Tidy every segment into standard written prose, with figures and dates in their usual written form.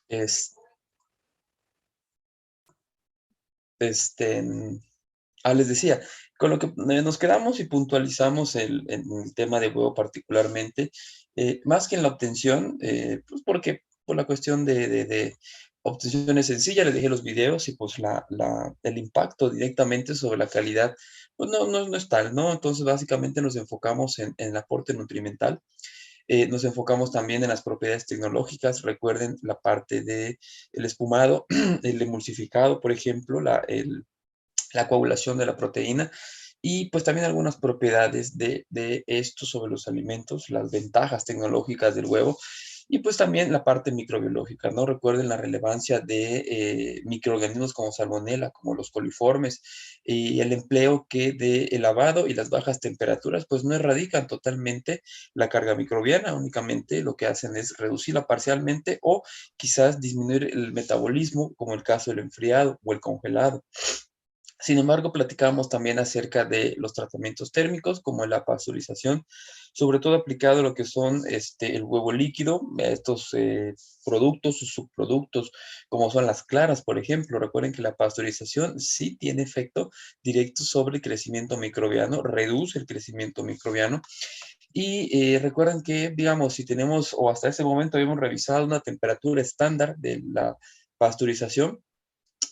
Es, este, les decía, con lo que nos quedamos y puntualizamos el tema de huevo particularmente, más que en la obtención, pues porque por la cuestión de obtención es sencilla, les dejé los videos y pues el impacto directamente sobre la calidad, pues no es tal, ¿no? Entonces básicamente nos enfocamos en el aporte nutrimental. Nos enfocamos también en las propiedades tecnológicas. Recuerden la parte de el espumado, el emulsificado, por ejemplo, la coagulación de la proteína y pues también algunas propiedades de esto sobre los alimentos, las ventajas tecnológicas del huevo y pues también la parte microbiológica, ¿no? Recuerden la relevancia de microorganismos como salmonela, como los coliformes y el empleo que de el lavado y las bajas temperaturas pues no erradican totalmente la carga microbiana, únicamente lo que hacen es reducirla parcialmente o quizás disminuir el metabolismo, como el caso del enfriado o el congelado. Sin embargo, platicábamos también acerca de los tratamientos térmicos, como la pasteurización, sobre todo aplicado a lo que son el huevo líquido, estos productos o subproductos, como son las claras, por ejemplo. Recuerden que la pasteurización sí tiene efecto directo sobre el crecimiento microbiano, reduce el crecimiento microbiano. Y recuerden que, digamos, si tenemos, o hasta ese momento habíamos revisado una temperatura estándar de la pasteurización,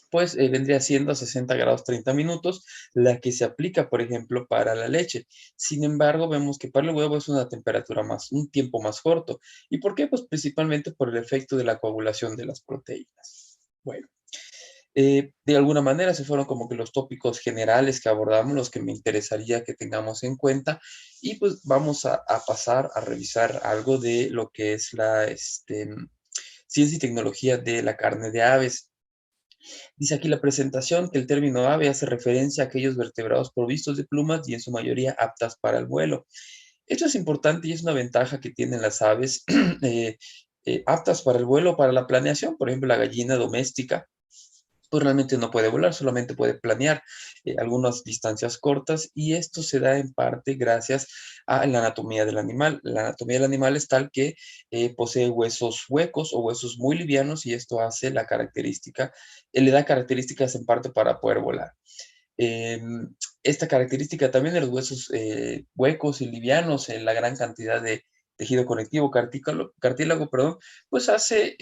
pues vendría siendo a 60 grados 30 minutos, la que se aplica, por ejemplo, para la leche. Sin embargo, vemos que para el huevo es una temperatura más, un tiempo más corto. ¿Y por qué? Pues principalmente por el efecto de la coagulación de las proteínas. Bueno, de alguna manera se fueron como que los tópicos generales que abordamos, los que me interesaría que tengamos en cuenta. Y pues vamos a pasar a revisar algo de lo que es ciencia y tecnología de la carne de aves. Dice aquí la presentación que el término ave hace referencia a aquellos vertebrados provistos de plumas y en su mayoría aptas para el vuelo. Esto es importante y es una ventaja que tienen las aves eh, aptas para el vuelo, para la planeación. Por ejemplo, la gallina doméstica pues realmente no puede volar, solamente puede planear algunas distancias cortas y esto se da en parte gracias a la anatomía del animal. La anatomía del animal es tal que posee huesos huecos o huesos muy livianos y esto hace la característica, le da características en parte para poder volar. Eh, Esta característica también de los huesos huecos y livianos en la gran cantidad de tejido conectivo, cartílago, perdón, pues hace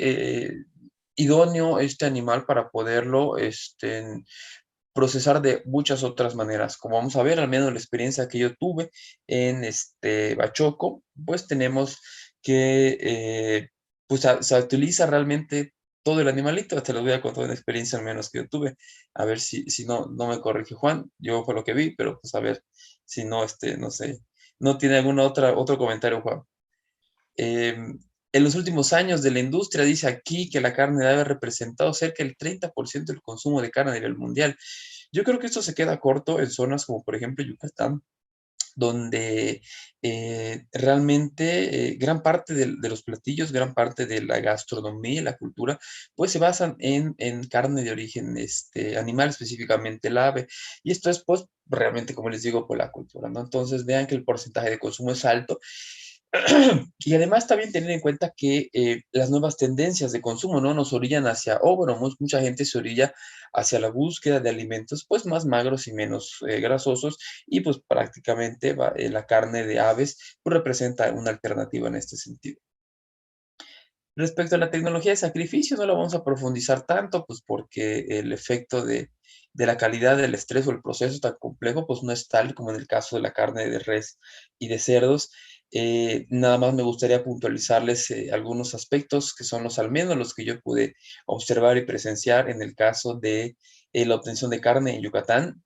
idóneo este animal para poderlo procesar de muchas otras maneras. Como vamos a ver, al menos la experiencia que yo tuve en Bachoco, pues tenemos que pues se utiliza realmente todo el animalito. Te lo voy a contar una experiencia al menos que yo tuve. A ver si no me corrige Juan. Yo fue lo que vi, pero pues a ver si no, no sé. ¿No tiene otro comentario, Juan? En los últimos años de la industria, dice aquí que la carne debe haber representado cerca del 30% del consumo de carne a nivel mundial. Yo creo que esto se queda corto en zonas como por ejemplo Yucatán, donde realmente gran parte de los platillos, gran parte de la gastronomía y la cultura, pues se basan en carne de origen animal, específicamente el ave. Y esto es pues realmente, como les digo, por la cultura, ¿no? Entonces vean que el porcentaje de consumo es alto y además también tener en cuenta que las nuevas tendencias de consumo, ¿no? Nos orillan hacia, o bueno, mucha gente se orilla hacia la búsqueda de alimentos pues más magros y menos grasosos y pues prácticamente la carne de aves pues representa una alternativa en este sentido. Respecto a la tecnología de sacrificio, no la vamos a profundizar tanto, pues porque el efecto de la calidad del estrés o el proceso tan complejo, pues no es tal como en el caso de la carne de res y de cerdos. Nada más me gustaría puntualizarles algunos aspectos que son los al menos los que yo pude observar y presenciar en el caso de la obtención de carne en Yucatán.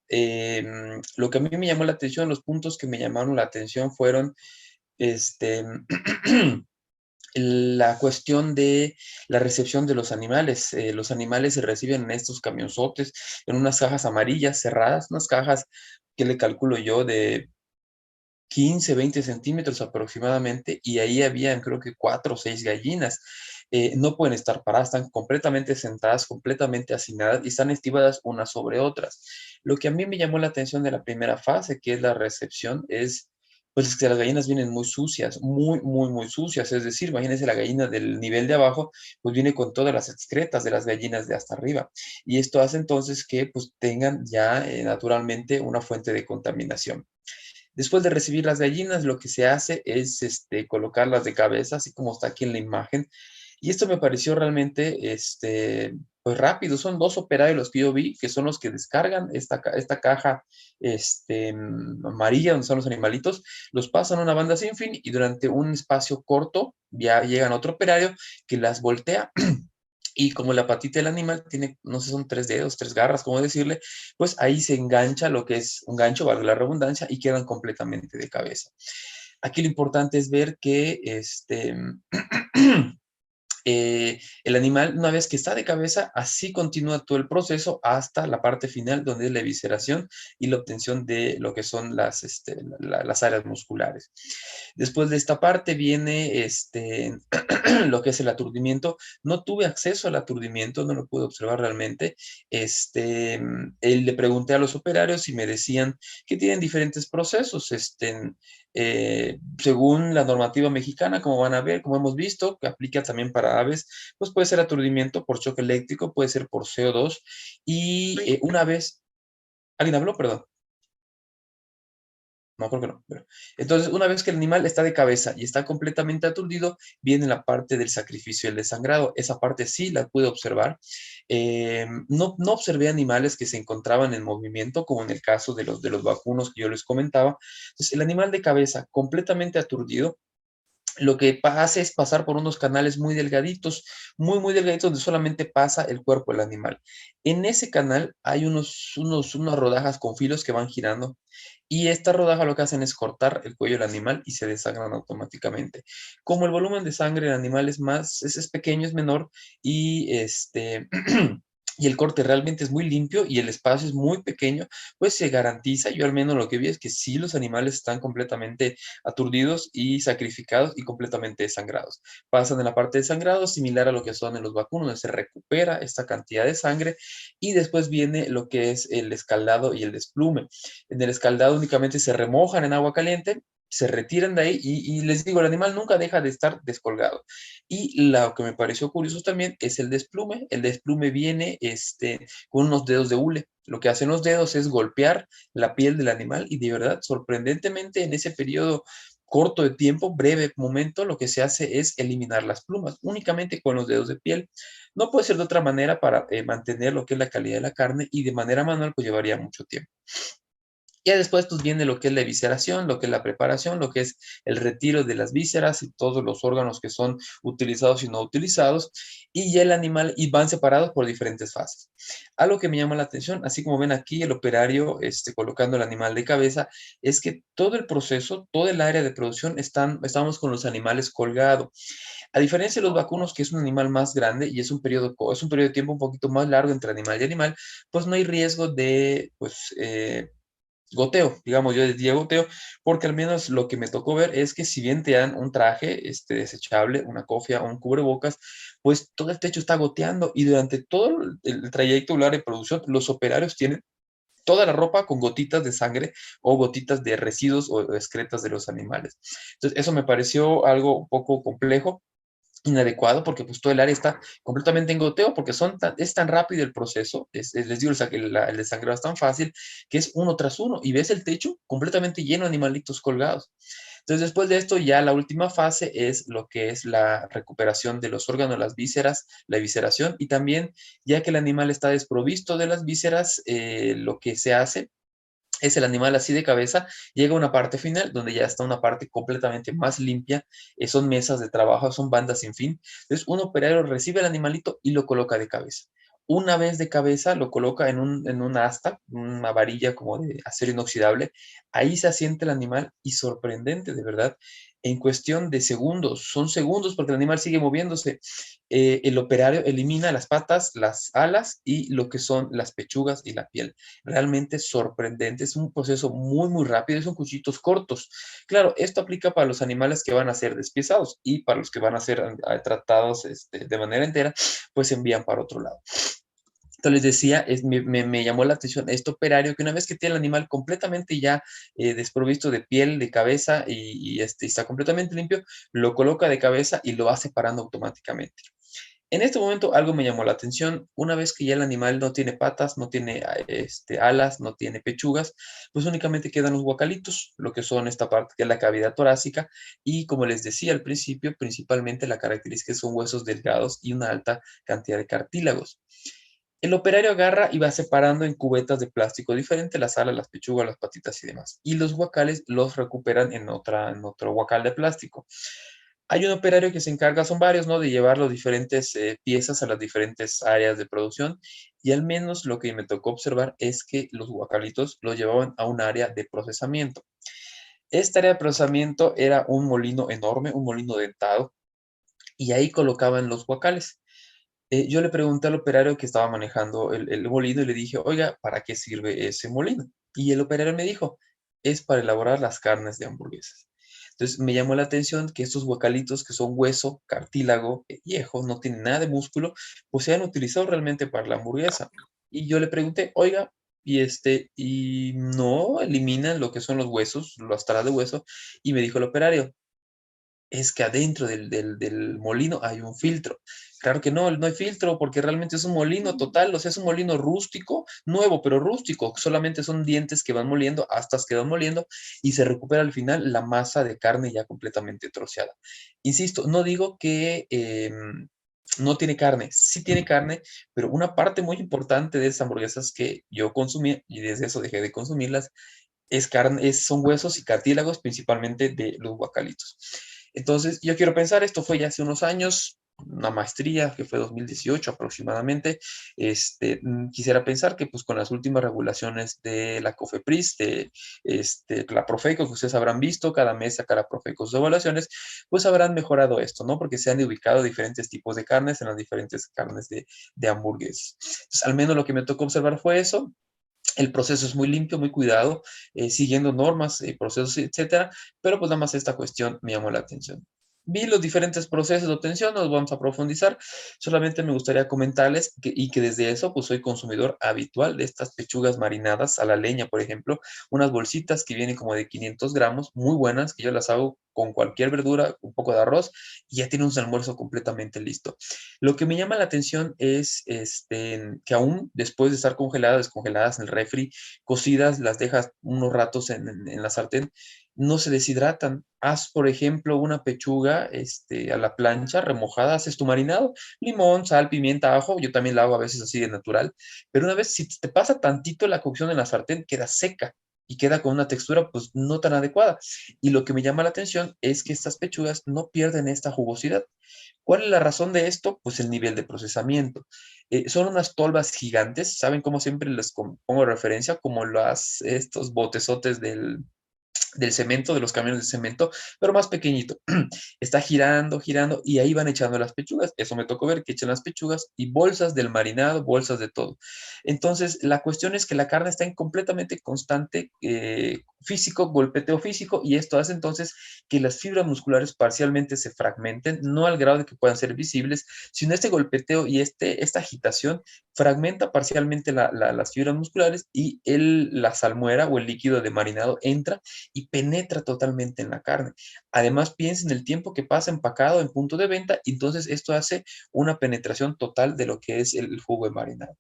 Lo que a mí me llamó la atención, los puntos que me llamaron la atención fueron este, la cuestión de la recepción de los animales. Los animales se reciben en estos camionzotes, en unas cajas amarillas cerradas, unas cajas que le calculo yo de 15, 20 centímetros aproximadamente, y ahí habían creo que 4 o 6 gallinas. No pueden estar paradas, están completamente sentadas, completamente hacinadas y están estivadas unas sobre otras. Lo que a mí me llamó la atención de la primera fase, que es la recepción, es pues es que las gallinas vienen muy sucias, muy, muy, muy sucias. Es decir, imagínense la gallina del nivel de abajo, pues viene con todas las excretas de las gallinas de hasta arriba. Y esto hace entonces que pues tengan ya naturalmente una fuente de contaminación. Después de recibir las gallinas, lo que se hace es colocarlas de cabeza, así como está aquí en la imagen. Y esto me pareció realmente pues rápido. Son dos operarios los que yo vi, que son los que descargan esta caja amarilla donde están los animalitos, los pasan a una banda sin fin y durante un espacio corto ya llegan otro operario que las voltea. Y como la patita del animal tiene, no sé, son 3 dedos, 3 garras, como decirle, pues ahí se engancha lo que es un gancho, valga la redundancia, y quedan completamente de cabeza. Aquí lo importante es ver que el animal, una vez que está de cabeza, así continúa todo el proceso hasta la parte final, donde es la evisceración y la obtención de lo que son las áreas musculares. Después de esta parte viene lo que es el aturdimiento. No tuve acceso al aturdimiento, no lo pude observar realmente. Le pregunté a los operarios y me decían que tienen diferentes procesos. Según la normativa mexicana, como van a ver, como hemos visto, que aplica también para aves, pues puede ser aturdimiento por choque eléctrico, puede ser por CO2, y una vez, ¿alguien habló? Perdón. No, creo que no. Pero entonces, una vez que el animal está de cabeza y está completamente aturdido, viene la parte del sacrificio y el desangrado. Esa parte sí la pude observar. No observé animales que se encontraban en movimiento, como en el caso de los vacunos que yo les comentaba. Entonces, el animal de cabeza completamente aturdido, lo que hace es pasar por unos canales muy delgaditos, muy, muy delgaditos, donde solamente pasa el cuerpo del animal. En ese canal hay unas rodajas con filos que van girando, y esta rodaja lo que hacen es cortar el cuello del animal y se desangran automáticamente. Como el volumen de sangre del animal es pequeño, es menor, y y el corte realmente es muy limpio y el espacio es muy pequeño, pues se garantiza, yo al menos lo que vi es que sí los animales están completamente aturdidos y sacrificados y completamente desangrados. Pasan en la parte de sangrado, similar a lo que son en los vacunos, donde se recupera esta cantidad de sangre, y después viene lo que es el escaldado y el desplume. En el escaldado únicamente se remojan en agua caliente, se retiran de ahí y les digo, el animal nunca deja de estar descolgado. Y lo que me pareció curioso también es el desplume. El desplume viene con unos dedos de hule. Lo que hacen los dedos es golpear la piel del animal y de verdad, sorprendentemente, en ese periodo corto de tiempo, breve momento, lo que se hace es eliminar las plumas, únicamente con los dedos de piel. No puede ser de otra manera para mantener lo que es la calidad de la carne, y de manera manual pues llevaría mucho tiempo. Ya después pues viene lo que es la evisceración, lo que es la preparación, lo que es el retiro de las vísceras y todos los órganos que son utilizados y no utilizados, y ya el animal, y van separados por diferentes fases. Algo que me llama la atención, así como ven aquí el operario colocando el animal de cabeza, es que todo el proceso, todo el área de producción, estamos con los animales colgados. A diferencia de los vacunos, que es un animal más grande y es un periodo de tiempo un poquito más largo entre animal y animal, pues no hay riesgo de, pues, goteo, digamos, yo diría goteo, porque al menos lo que me tocó ver es que si bien te dan un traje desechable, una cofia o un cubrebocas, pues todo el techo está goteando, y durante todo el trayecto de producción, los operarios tienen toda la ropa con gotitas de sangre o gotitas de residuos o excretas de los animales. Entonces, eso me pareció algo un poco complejo, inadecuado, porque pues todo el área está completamente en goteo, porque es tan rápido el proceso, les digo, el desangrado es tan fácil que es uno tras uno, y ves el techo completamente lleno de animalitos colgados. Entonces, después de esto, ya la última fase es lo que es la recuperación de los órganos, las vísceras, la evisceración, y también, ya que el animal está desprovisto de las vísceras, lo que se hace es el animal así de cabeza, llega a una parte final donde ya está una parte completamente más limpia, son mesas de trabajo, son bandas sin fin. Entonces, un operario recibe el animalito y lo coloca de cabeza. Una vez de cabeza, lo coloca en un asta, una varilla como de acero inoxidable. Ahí se asienta el animal y, sorprendente, de verdad, en cuestión de segundos, son segundos porque el animal sigue moviéndose, el operario elimina las patas, las alas y lo que son las pechugas y la piel. Realmente sorprendente, es un proceso muy, muy rápido, son cuchillitos cortos. Claro, esto aplica para los animales que van a ser despiezados, y para los que van a ser tratados de manera entera, pues se envían para otro lado. Entonces les decía, me llamó la atención este operario que una vez que tiene el animal completamente ya desprovisto de piel, de cabeza y está completamente limpio, lo coloca de cabeza y lo va separando automáticamente. En este momento algo me llamó la atención. Una vez que ya el animal no tiene patas, no tiene alas, no tiene pechugas, pues únicamente quedan los guacalitos, lo que son esta parte que es la cavidad torácica. Y como les decía al principio, principalmente la característica son huesos delgados y una alta cantidad de cartílagos. El operario agarra y va separando en cubetas de plástico diferente las alas, las pechugas, las patitas y demás. Y los guacales los recuperan en otro guacal de plástico. Hay un operario que se encarga, son varios, ¿no? De llevar las diferentes piezas a las diferentes áreas de producción. Y al menos lo que me tocó observar es que los guacalitos los llevaban a un área de procesamiento. Esta área de procesamiento era un molino enorme, un molino dentado, y ahí colocaban los guacales. Yo le pregunté al operario que estaba manejando el molino y le dije, oiga, ¿para qué sirve ese molino? Y el operario me dijo, es para elaborar las carnes de hamburguesas. Entonces me llamó la atención que estos guacalitos que son hueso, cartílago, viejo, no tienen nada de músculo, pues se han utilizado realmente para la hamburguesa. Y yo le pregunté, oiga, y no eliminan lo que son los huesos, las taras de hueso, y me dijo el operario, es que adentro del molino hay un filtro. Claro que no, no hay filtro porque realmente es un molino total, o sea, es un molino rústico, nuevo, pero rústico. Solamente son dientes que van moliendo, astas que van moliendo y se recupera al final la masa de carne ya completamente troceada. Insisto, no digo que no tiene carne, sí tiene carne, pero una parte muy importante de esas hamburguesas que yo consumí y desde eso dejé de consumirlas es carne, son huesos y cartílagos, principalmente de los guacalitos. Entonces, yo quiero pensar, esto fue ya hace unos años, una maestría que fue 2018 aproximadamente. Quisiera pensar que pues con las últimas regulaciones de la COFEPRIS, de la Profeco, que ustedes habrán visto, cada mes saca la Profeco sus evaluaciones, pues habrán mejorado esto, ¿no? Porque se han ubicado diferentes tipos de carnes en las diferentes carnes de hamburguesas. Entonces, al menos lo que me tocó observar fue eso. El proceso es muy limpio, muy cuidado, siguiendo normas, procesos, etcétera, pero pues nada más esta cuestión me llamó la atención. Vi los diferentes procesos de obtención, no los vamos a profundizar, solamente me gustaría comentarles que desde eso pues soy consumidor habitual de estas pechugas marinadas a la leña, por ejemplo, unas bolsitas que vienen como de 500 gramos, muy buenas, que yo las hago con cualquier verdura, un poco de arroz, y ya tiene un almuerzo completamente listo. Lo que me llama la atención es que aún después de estar congeladas, descongeladas en el refri, cocidas, las dejas unos ratos en la sartén, no se deshidratan. Haz, por ejemplo, una pechuga a la plancha, remojada, haces tu marinado, limón, sal, pimienta, ajo, yo también la hago a veces así de natural, pero una vez, si te pasa tantito la cocción en la sartén, queda seca y queda con una textura pues no tan adecuada. Y lo que me llama la atención es que estas pechugas no pierden esta jugosidad. ¿Cuál es la razón de esto? Pues el nivel de procesamiento. Son unas tolvas gigantes, ¿saben cómo siempre les pongo referencia? Como estos botezotes del cemento, de los camiones de cemento, pero más pequeñito. Está girando, girando, y ahí van echando las pechugas. Eso me tocó ver que echan las pechugas y bolsas del marinado, bolsas de todo. Entonces, la cuestión es que la carne está en completamente constante físico, golpeteo físico, y esto hace entonces que las fibras musculares parcialmente se fragmenten, no al grado de que puedan ser visibles, sino este golpeteo y esta agitación fragmenta parcialmente las fibras musculares y la salmuera o el líquido de marinado entra y penetra totalmente en la carne. Además, piensa en el tiempo que pasa empacado en punto de venta, y entonces esto hace una penetración total de lo que es el jugo de marinado.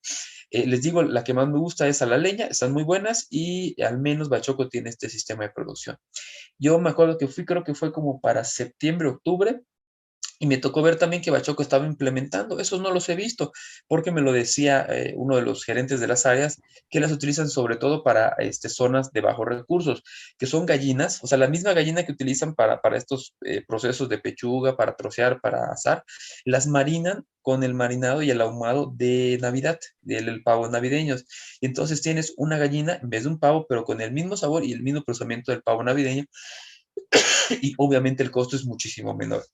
Les digo, la que más me gusta es a la leña, están muy buenas y al menos Bachoco tiene este sistema de producción. Yo me acuerdo que fui, creo que fue como para septiembre, octubre, y me tocó ver también que Bachoco estaba implementando. Esos no los he visto, porque me lo decía uno de los gerentes de las áreas, que las utilizan sobre todo para zonas de bajos recursos, que son gallinas, o sea, la misma gallina que utilizan para estos procesos de pechuga, para trocear, para asar, las marinan con el marinado y el ahumado de Navidad, del pavo navideños. Y entonces tienes una gallina en vez de un pavo, pero con el mismo sabor y el mismo procesamiento del pavo navideño, y obviamente el costo es muchísimo menor.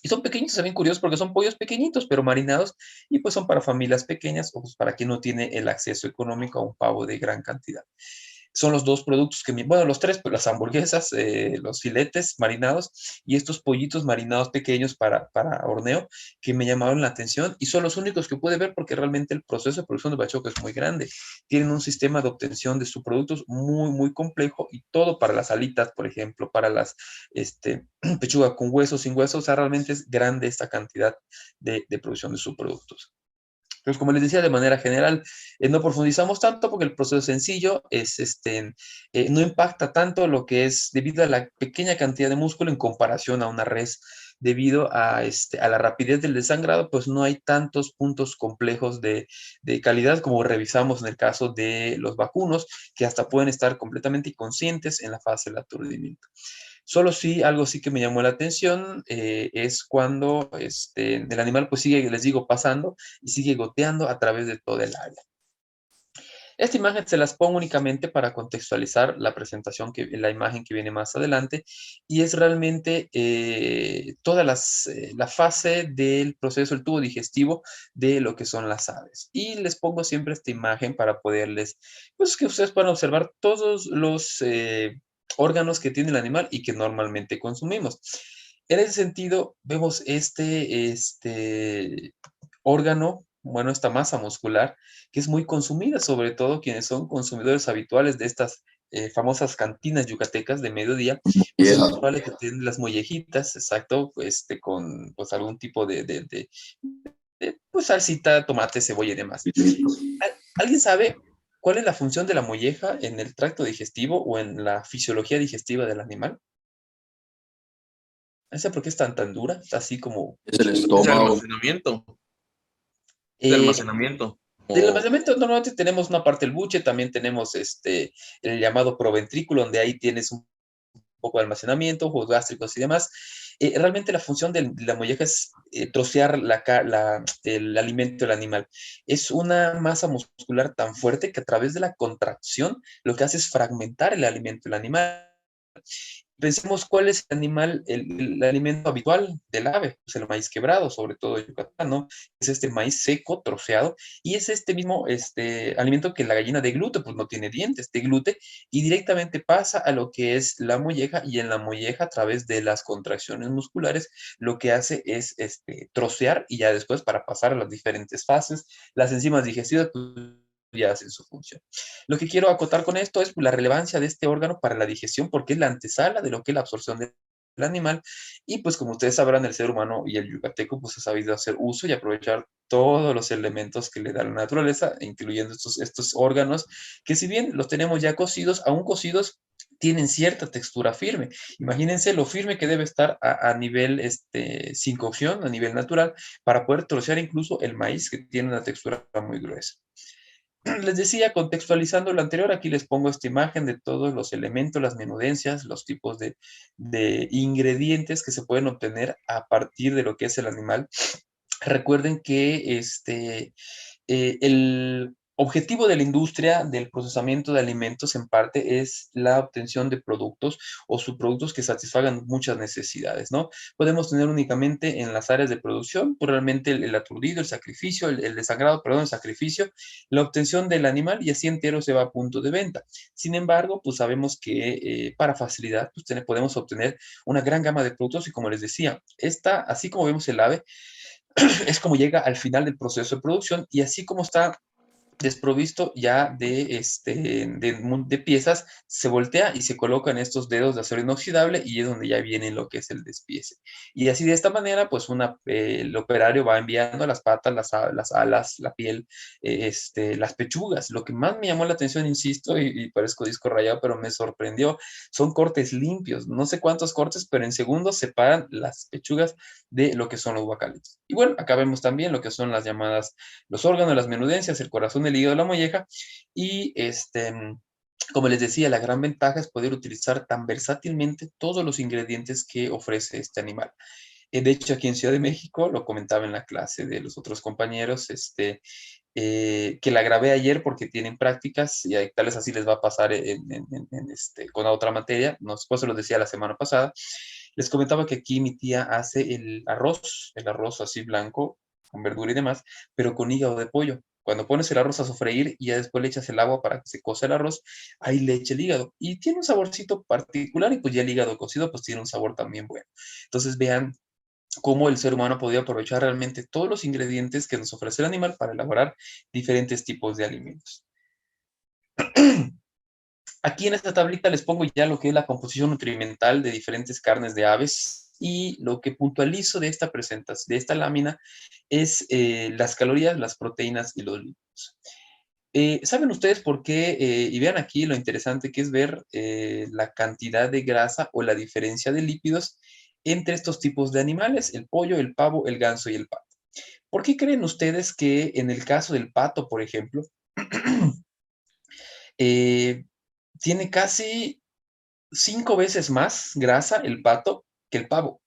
Y son pequeñitos, también curiosos porque son pollos pequeñitos, pero marinados, y pues son para familias pequeñas o pues para quien no tiene el acceso económico a un pavo de gran cantidad. son los dos productos que, bueno, los tres, pues las hamburguesas, los filetes marinados y estos pollitos marinados pequeños para horneo que me llamaron la atención y son los únicos que pude ver porque realmente el proceso de producción de Bachoco es muy grande. Tienen un sistema de obtención de sus productos muy, muy complejo y todo para las alitas, por ejemplo, para las pechuga con hueso, sin hueso, o sea, realmente es grande esta cantidad de producción de sus productos. Entonces, como les decía, de manera general, no profundizamos tanto porque el proceso es sencillo, no impacta tanto lo que es debido a la pequeña cantidad de músculo en comparación a una res, debido a la rapidez del desangrado, pues no hay tantos puntos complejos de calidad como revisamos en el caso de los vacunos, que hasta pueden estar completamente inconscientes en la fase del aturdimiento. Solo sí, algo sí que me llamó la atención es cuando el animal pues sigue, les digo, pasando y sigue goteando a través de todo el área. Esta imagen se las pongo únicamente para contextualizar la presentación, la imagen que viene más adelante, y es realmente toda la fase del proceso, el tubo digestivo de lo que son las aves. Y les pongo siempre esta imagen para poderles, pues que ustedes puedan observar todos los órganos que tiene el animal y que normalmente consumimos. En ese sentido, vemos este órgano, bueno, esta masa muscular, que es muy consumida, sobre todo quienes son consumidores habituales de estas famosas cantinas yucatecas de mediodía, pues es probable que tienen las mollejitas, exacto, con pues algún tipo de pues salsita, tomate, cebolla y demás. ¿Alguien sabe cuál es la función de la molleja en el tracto digestivo o en la fisiología digestiva del animal? ¿No sé por qué es tan dura? Está así como Es el chiquitita. Es de estómago. almacenamiento. De Eh, almacenamiento. Del O almacenamiento normalmente tenemos una parte del buche, también tenemos el llamado proventrículo, donde ahí tienes un poco de almacenamiento, jugos gástricos y demás. Realmente la función de la molleja es trocear el alimento del animal. Es una masa muscular tan fuerte que a través de la contracción lo que hace es fragmentar el alimento del animal. Pensemos cuál es el animal, el alimento habitual del ave, pues el maíz quebrado, sobre todo en Yucatán, ¿no? Es este maíz seco, troceado, y es este mismo alimento que la gallina deglute, pues no tiene dientes, deglute, y directamente pasa a lo que es la molleja, y en la molleja, a través de las contracciones musculares, lo que hace es trocear, y ya después, para pasar a las diferentes fases, las enzimas digestivas, pues, ya hacen su función. Lo que quiero acotar con esto es la relevancia de este órgano para la digestión, porque es la antesala de lo que es la absorción del animal. Y pues como ustedes sabrán, el ser humano y el yucateco pues ha sabido hacer uso y aprovechar todos los elementos que le da la naturaleza, incluyendo estos órganos, que si bien los tenemos ya cocidos, aún cocidos, tienen cierta textura firme. Imagínense lo firme que debe estar a nivel sin cocción, a nivel natural, para poder trocear incluso el maíz, que tiene una textura muy gruesa. Les decía, contextualizando lo anterior, aquí les pongo esta imagen de todos los elementos, las menudencias, los tipos de ingredientes que se pueden obtener a partir de lo que es el animal. Recuerden que el objetivo de la industria del procesamiento de alimentos en parte es la obtención de productos o subproductos que satisfagan muchas necesidades, ¿no? Podemos tener únicamente en las áreas de producción, pues realmente el aturdido, el sacrificio, el desangrado, perdón, el sacrificio, la obtención del animal y así entero se va a punto de venta. Sin embargo, pues sabemos que para facilidad pues podemos obtener una gran gama de productos y como les decía, esta, así como vemos el ave, es como llega al final del proceso de producción y así como está desprovisto ya de piezas, se voltea y se colocan estos dedos de acero inoxidable y es donde ya viene lo que es el despiece. Y así de esta manera, pues el operario va enviando las patas, las alas, la piel, las pechugas. Lo que más me llamó la atención, insisto, y parezco disco rayado, pero me sorprendió, son cortes limpios. No sé cuántos cortes, pero en segundos separan las pechugas de lo que son los guacalitos. Y bueno, acá vemos también lo que son las llamadas los órganos, las menudencias, el corazón, el hígado, la molleja. Y como les decía, la gran ventaja es poder utilizar tan versátilmente todos los ingredientes que ofrece este animal. De hecho, aquí en Ciudad de México, lo comentaba en la clase de los otros compañeros, que la grabé ayer porque tienen prácticas y tal vez así les va a pasar con la otra materia. No, después se los decía la semana pasada. Les comentaba que aquí mi tía hace el arroz así blanco, con verdura y demás, pero con hígado de pollo. Cuando pones el arroz a sofreír y ya después le echas el agua para que se cosa el arroz, ahí le echa el hígado. Y tiene un saborcito particular y pues ya el hígado cocido pues tiene un sabor también bueno. Entonces vean cómo el ser humano podía aprovechar realmente todos los ingredientes que nos ofrece el animal para elaborar diferentes tipos de alimentos. Aquí en esta tablita les pongo ya lo que es la composición nutrimental de diferentes carnes de aves y lo que puntualizo de esta presentación, de esta lámina, es las calorías, las proteínas y los lípidos. ¿Saben ustedes por qué? Y vean aquí lo interesante que es ver la cantidad de grasa o la diferencia de lípidos entre estos tipos de animales, el pollo, el pavo, el ganso y el pato. ¿Por qué creen ustedes que en el caso del pato, por ejemplo, eh, tiene casi 5 veces más grasa el pato que el pavo?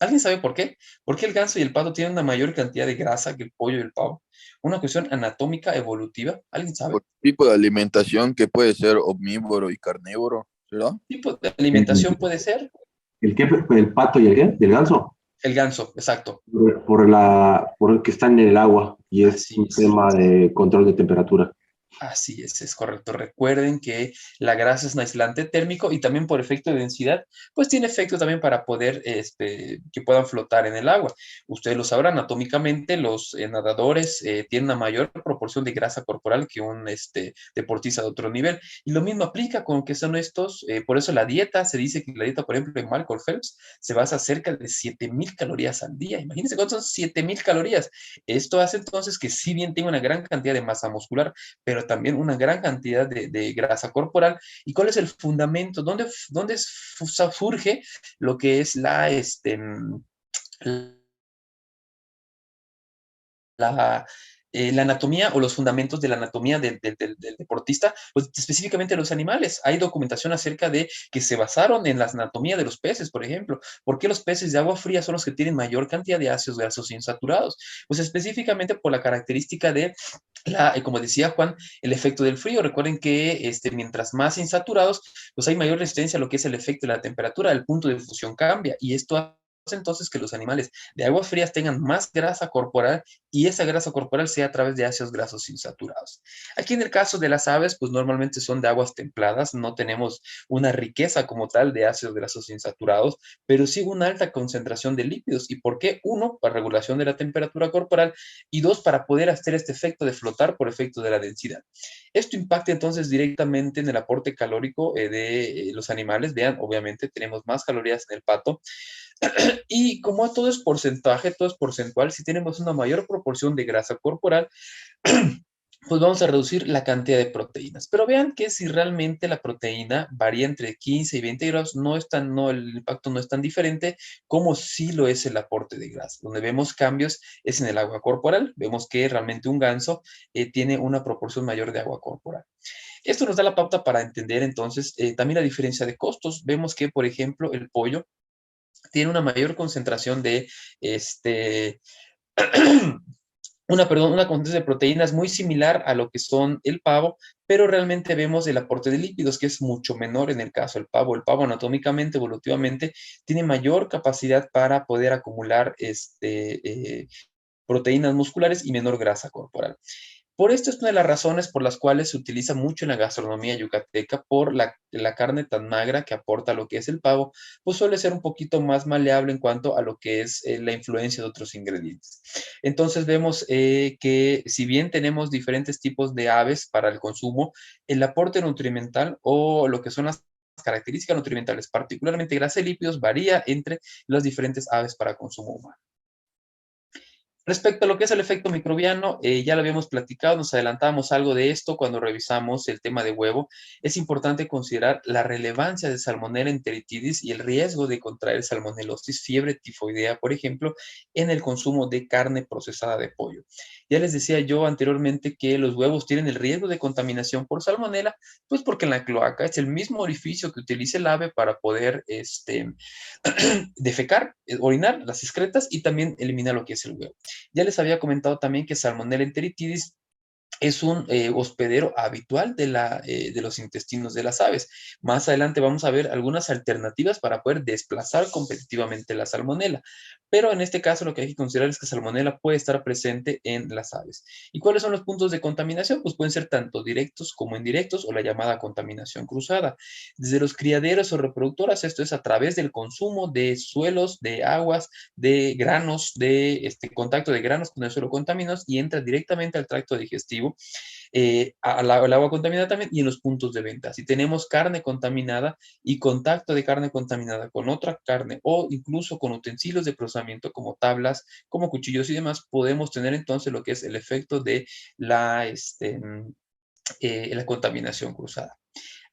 ¿Alguien sabe por qué? ¿Por qué el ganso y el pato tienen una mayor cantidad de grasa que el pollo y el pavo? Una cuestión anatómica evolutiva. ¿Alguien sabe? Por tipo de alimentación que puede ser omnívoro y carnívoro, ¿será? ¿Qué tipo de ¿El, alimentación puede ser? el qué? ¿El pato y el qué? ¿Y el ganso? El ganso, exacto. Por el que están en el agua y es Así un es. tema de control de temperatura. Así es correcto. Recuerden que la grasa es un aislante térmico y también por efecto de densidad, pues tiene efecto también para poder, que puedan flotar en el agua. Ustedes lo sabrán, anatómicamente los nadadores tienen una mayor proporción de grasa corporal que un deportista de otro nivel. Y lo mismo aplica con que son estos, por eso la dieta, se dice que la dieta, por ejemplo, de Michael Phelps se basa cerca de 7,000 calorías al día. Imagínense cuántos son 7,000 calorías. Esto hace entonces que si bien tenga una gran cantidad de masa muscular, pero también una gran cantidad de grasa corporal. ¿Y cuál es el fundamento? ¿Dónde surge lo que es la, la anatomía o los fundamentos de la anatomía del deportista, pues específicamente los animales? Hay documentación acerca de que se basaron en la anatomía de los peces, por ejemplo. ¿Por qué los peces de agua fría son los que tienen mayor cantidad de ácidos grasos insaturados? Pues específicamente por la característica de como decía Juan, el efecto del frío. Recuerden que mientras más insaturados, pues hay mayor resistencia a lo que es el efecto de la temperatura, el punto de fusión cambia y esto hace entonces que los animales de aguas frías tengan más grasa corporal y esa grasa corporal sea a través de ácidos grasos insaturados. Aquí en el caso de las aves, pues normalmente son de aguas templadas, no tenemos una riqueza como tal de ácidos grasos insaturados, pero sí una alta concentración de lípidos. ¿Y por qué? Uno, para regulación de la temperatura corporal y dos, para poder hacer este efecto de flotar por efecto de la densidad. Esto impacta entonces directamente en el aporte calórico de los animales. Vean, obviamente tenemos más calorías en el pato, y como todo es porcentaje, todo es porcentual, si tenemos una mayor proporción de grasa corporal, pues vamos a reducir la cantidad de proteínas. Pero vean que si realmente la proteína varía entre 15 y 20 grados, el impacto no es tan diferente como si lo es el aporte de grasa. Donde vemos cambios es en el agua corporal. Vemos que realmente un ganso tiene una proporción mayor de agua corporal. Esto nos da la pauta para entender entonces también la diferencia de costos. Vemos que, por ejemplo, el pollo tiene una mayor concentración de una concentración de proteínas muy similar a lo que son el pavo, pero realmente vemos el aporte de lípidos que es mucho menor en el caso del pavo. El pavo anatómicamente, evolutivamente, tiene mayor capacidad para poder acumular proteínas musculares y menor grasa corporal. Por esto es una de las razones por las cuales se utiliza mucho en la gastronomía yucateca, por la carne tan magra que aporta lo que es el pavo, pues suele ser un poquito más maleable en cuanto a lo que es la influencia de otros ingredientes. Entonces vemos que si bien tenemos diferentes tipos de aves para el consumo, el aporte nutrimental o lo que son las características nutrimentales, particularmente grasa y lípidos, varía entre las diferentes aves para consumo humano. Respecto a lo que es el efecto microbiano, ya lo habíamos platicado, nos adelantamos algo de esto cuando revisamos el tema de huevo. Es importante considerar la relevancia de Salmonella enteritidis y el riesgo de contraer salmonelosis, fiebre tifoidea, por ejemplo, en el consumo de carne procesada de pollo. Ya les decía yo anteriormente que los huevos tienen el riesgo de contaminación por Salmonella, pues porque en la cloaca es el mismo orificio que utiliza el ave para poder defecar, orinar las excretas y también eliminar lo que es el huevo. Ya les había comentado también que Salmonella enteritidis es un hospedero habitual de los intestinos de las aves. Más adelante vamos a ver algunas alternativas para poder desplazar competitivamente la salmonela. pero en este caso lo que hay que considerar es que salmonela puede estar presente en las aves. ¿Y cuáles son los puntos de contaminación? Pues pueden ser tanto directos como indirectos o la llamada contaminación cruzada. Desde los criaderos o reproductoras, esto es a través del consumo de suelos, de aguas, de granos, de contacto de granos con el suelo contaminados y entra directamente al tracto digestivo, al agua contaminada también y en los puntos de venta. Si tenemos carne contaminada y contacto de carne contaminada con otra carne o incluso con utensilios de procesamiento como tablas, como cuchillos y demás, podemos tener entonces lo que es el efecto de la contaminación cruzada.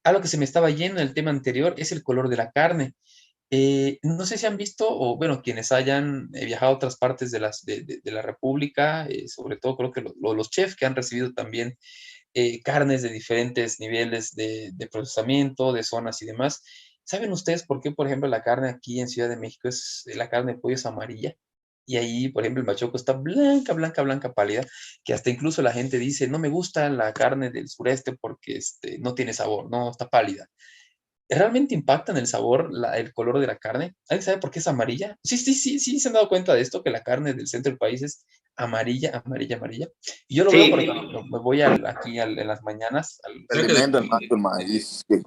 Algo que se me estaba yendo en el tema anterior es el color de la carne. No sé si han visto, o bueno, quienes hayan viajado a otras partes de la República, sobre todo creo que los chefs que han recibido también carnes de diferentes niveles de procesamiento, de zonas y demás. ¿Saben ustedes por qué, por ejemplo, la carne aquí en Ciudad de México la carne de pollo es amarilla? Y ahí, por ejemplo, el bachoco está blanca, blanca, blanca, pálida, que hasta incluso la gente dice, no me gusta la carne del sureste porque no tiene sabor, no, está pálida. ¿Realmente impacta en el sabor el color de la carne? ¿Alguien sabe por qué es amarilla? Sí, sí, sí, sí, se han dado cuenta de esto, que la carne del centro del país es amarilla, amarilla, amarilla. Y yo lo veo porque Sí, cuando me voy en las mañanas, Se creo que alimentan más con maíz que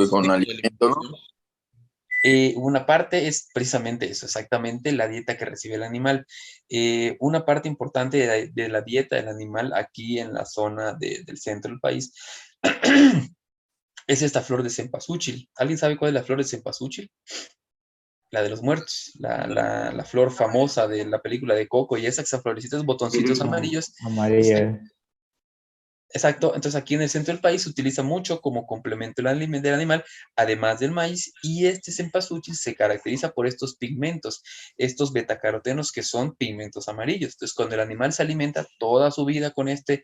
con alimento, ¿no? una parte es precisamente eso, exactamente la dieta que recibe el animal. Una parte importante de la dieta del animal aquí en la zona del centro del país es esta flor de cempasúchil. ¿Alguien sabe cuál es la flor de cempasúchil? La de los muertos, la flor famosa de la película de Coco y esas florecitas, botoncitos amarillos. Amarilla. Exacto, entonces aquí en el centro del país se utiliza mucho como complemento del animal, además del maíz, y este cempasúchil se caracteriza por estos pigmentos, estos betacarotenos que son pigmentos amarillos. Entonces, cuando el animal se alimenta toda su vida con este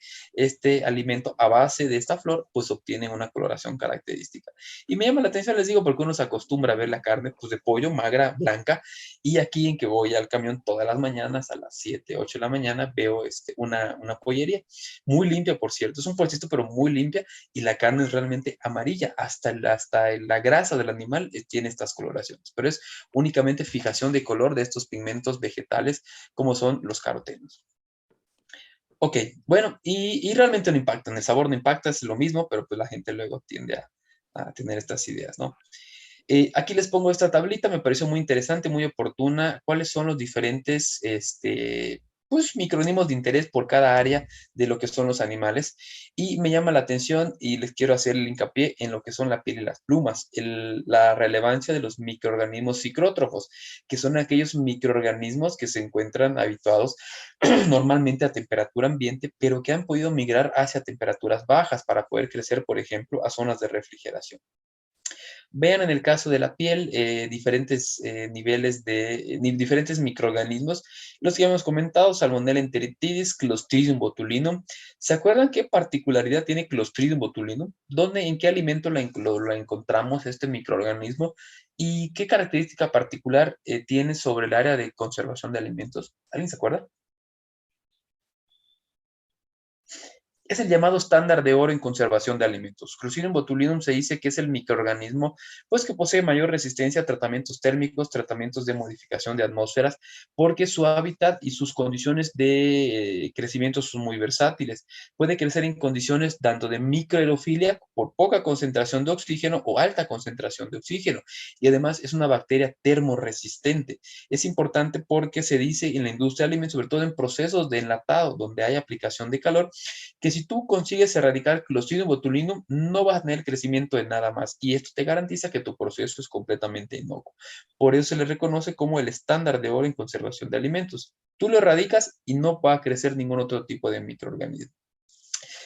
alimento a base de esta flor, pues obtiene una coloración característica. Y me llama la atención, les digo, porque uno se acostumbra a ver la carne pues, de pollo magra, blanca, y aquí en que voy al camión todas las mañanas, a las 7, 8 de la mañana, veo una pollería muy limpia, por cierto, es un puestito, pero muy limpia, y la carne es realmente amarilla, hasta la grasa del animal tiene estas coloraciones, pero es únicamente fijación de color de estos pigmentos vegetales, como son los carotenos. Ok, bueno, y realmente no impacta, en el sabor no impacta, es lo mismo, pero pues la gente luego tiende a tener estas ideas, ¿no? Aquí les pongo esta tablita, me pareció muy interesante, muy oportuna. ¿Cuáles son los diferentes pues, micronimos de interés por cada área de lo que son los animales? Y me llama la atención y les quiero hacer el hincapié en lo que son la piel y las plumas, la relevancia de los microorganismos psicrótrofos, que son aquellos microorganismos que se encuentran habituados normalmente a temperatura ambiente, pero que han podido migrar hacia temperaturas bajas para poder crecer, por ejemplo, a zonas de refrigeración. Vean en el caso de la piel diferentes niveles diferentes microorganismos, los que ya hemos comentado, Salmonella enteritidis, Clostridium botulinum. ¿Se acuerdan qué particularidad tiene Clostridium botulinum? ¿Dónde, en qué alimento lo encontramos este microorganismo? ¿Y qué característica particular tiene sobre el área de conservación de alimentos? ¿Alguien se acuerda? Es el llamado estándar de oro en conservación de alimentos. Clostridium botulinum se dice que es el microorganismo pues, que posee mayor resistencia a tratamientos térmicos, tratamientos de modificación de atmósferas, porque su hábitat y sus condiciones de crecimiento son muy versátiles. Puede crecer en condiciones tanto de microaerofilia por poca concentración de oxígeno o alta concentración de oxígeno. Y además es una bacteria termoresistente. Es importante porque se dice en la industria de alimentos, sobre todo en procesos de enlatado, donde hay aplicación de calor, que si tú consigues erradicar Clostridium botulinum, no vas a tener crecimiento de nada más. Y esto te garantiza que tu proceso es completamente inocuo. Por eso se le reconoce como el estándar de oro en conservación de alimentos. Tú lo erradicas y no va a crecer ningún otro tipo de microorganismo.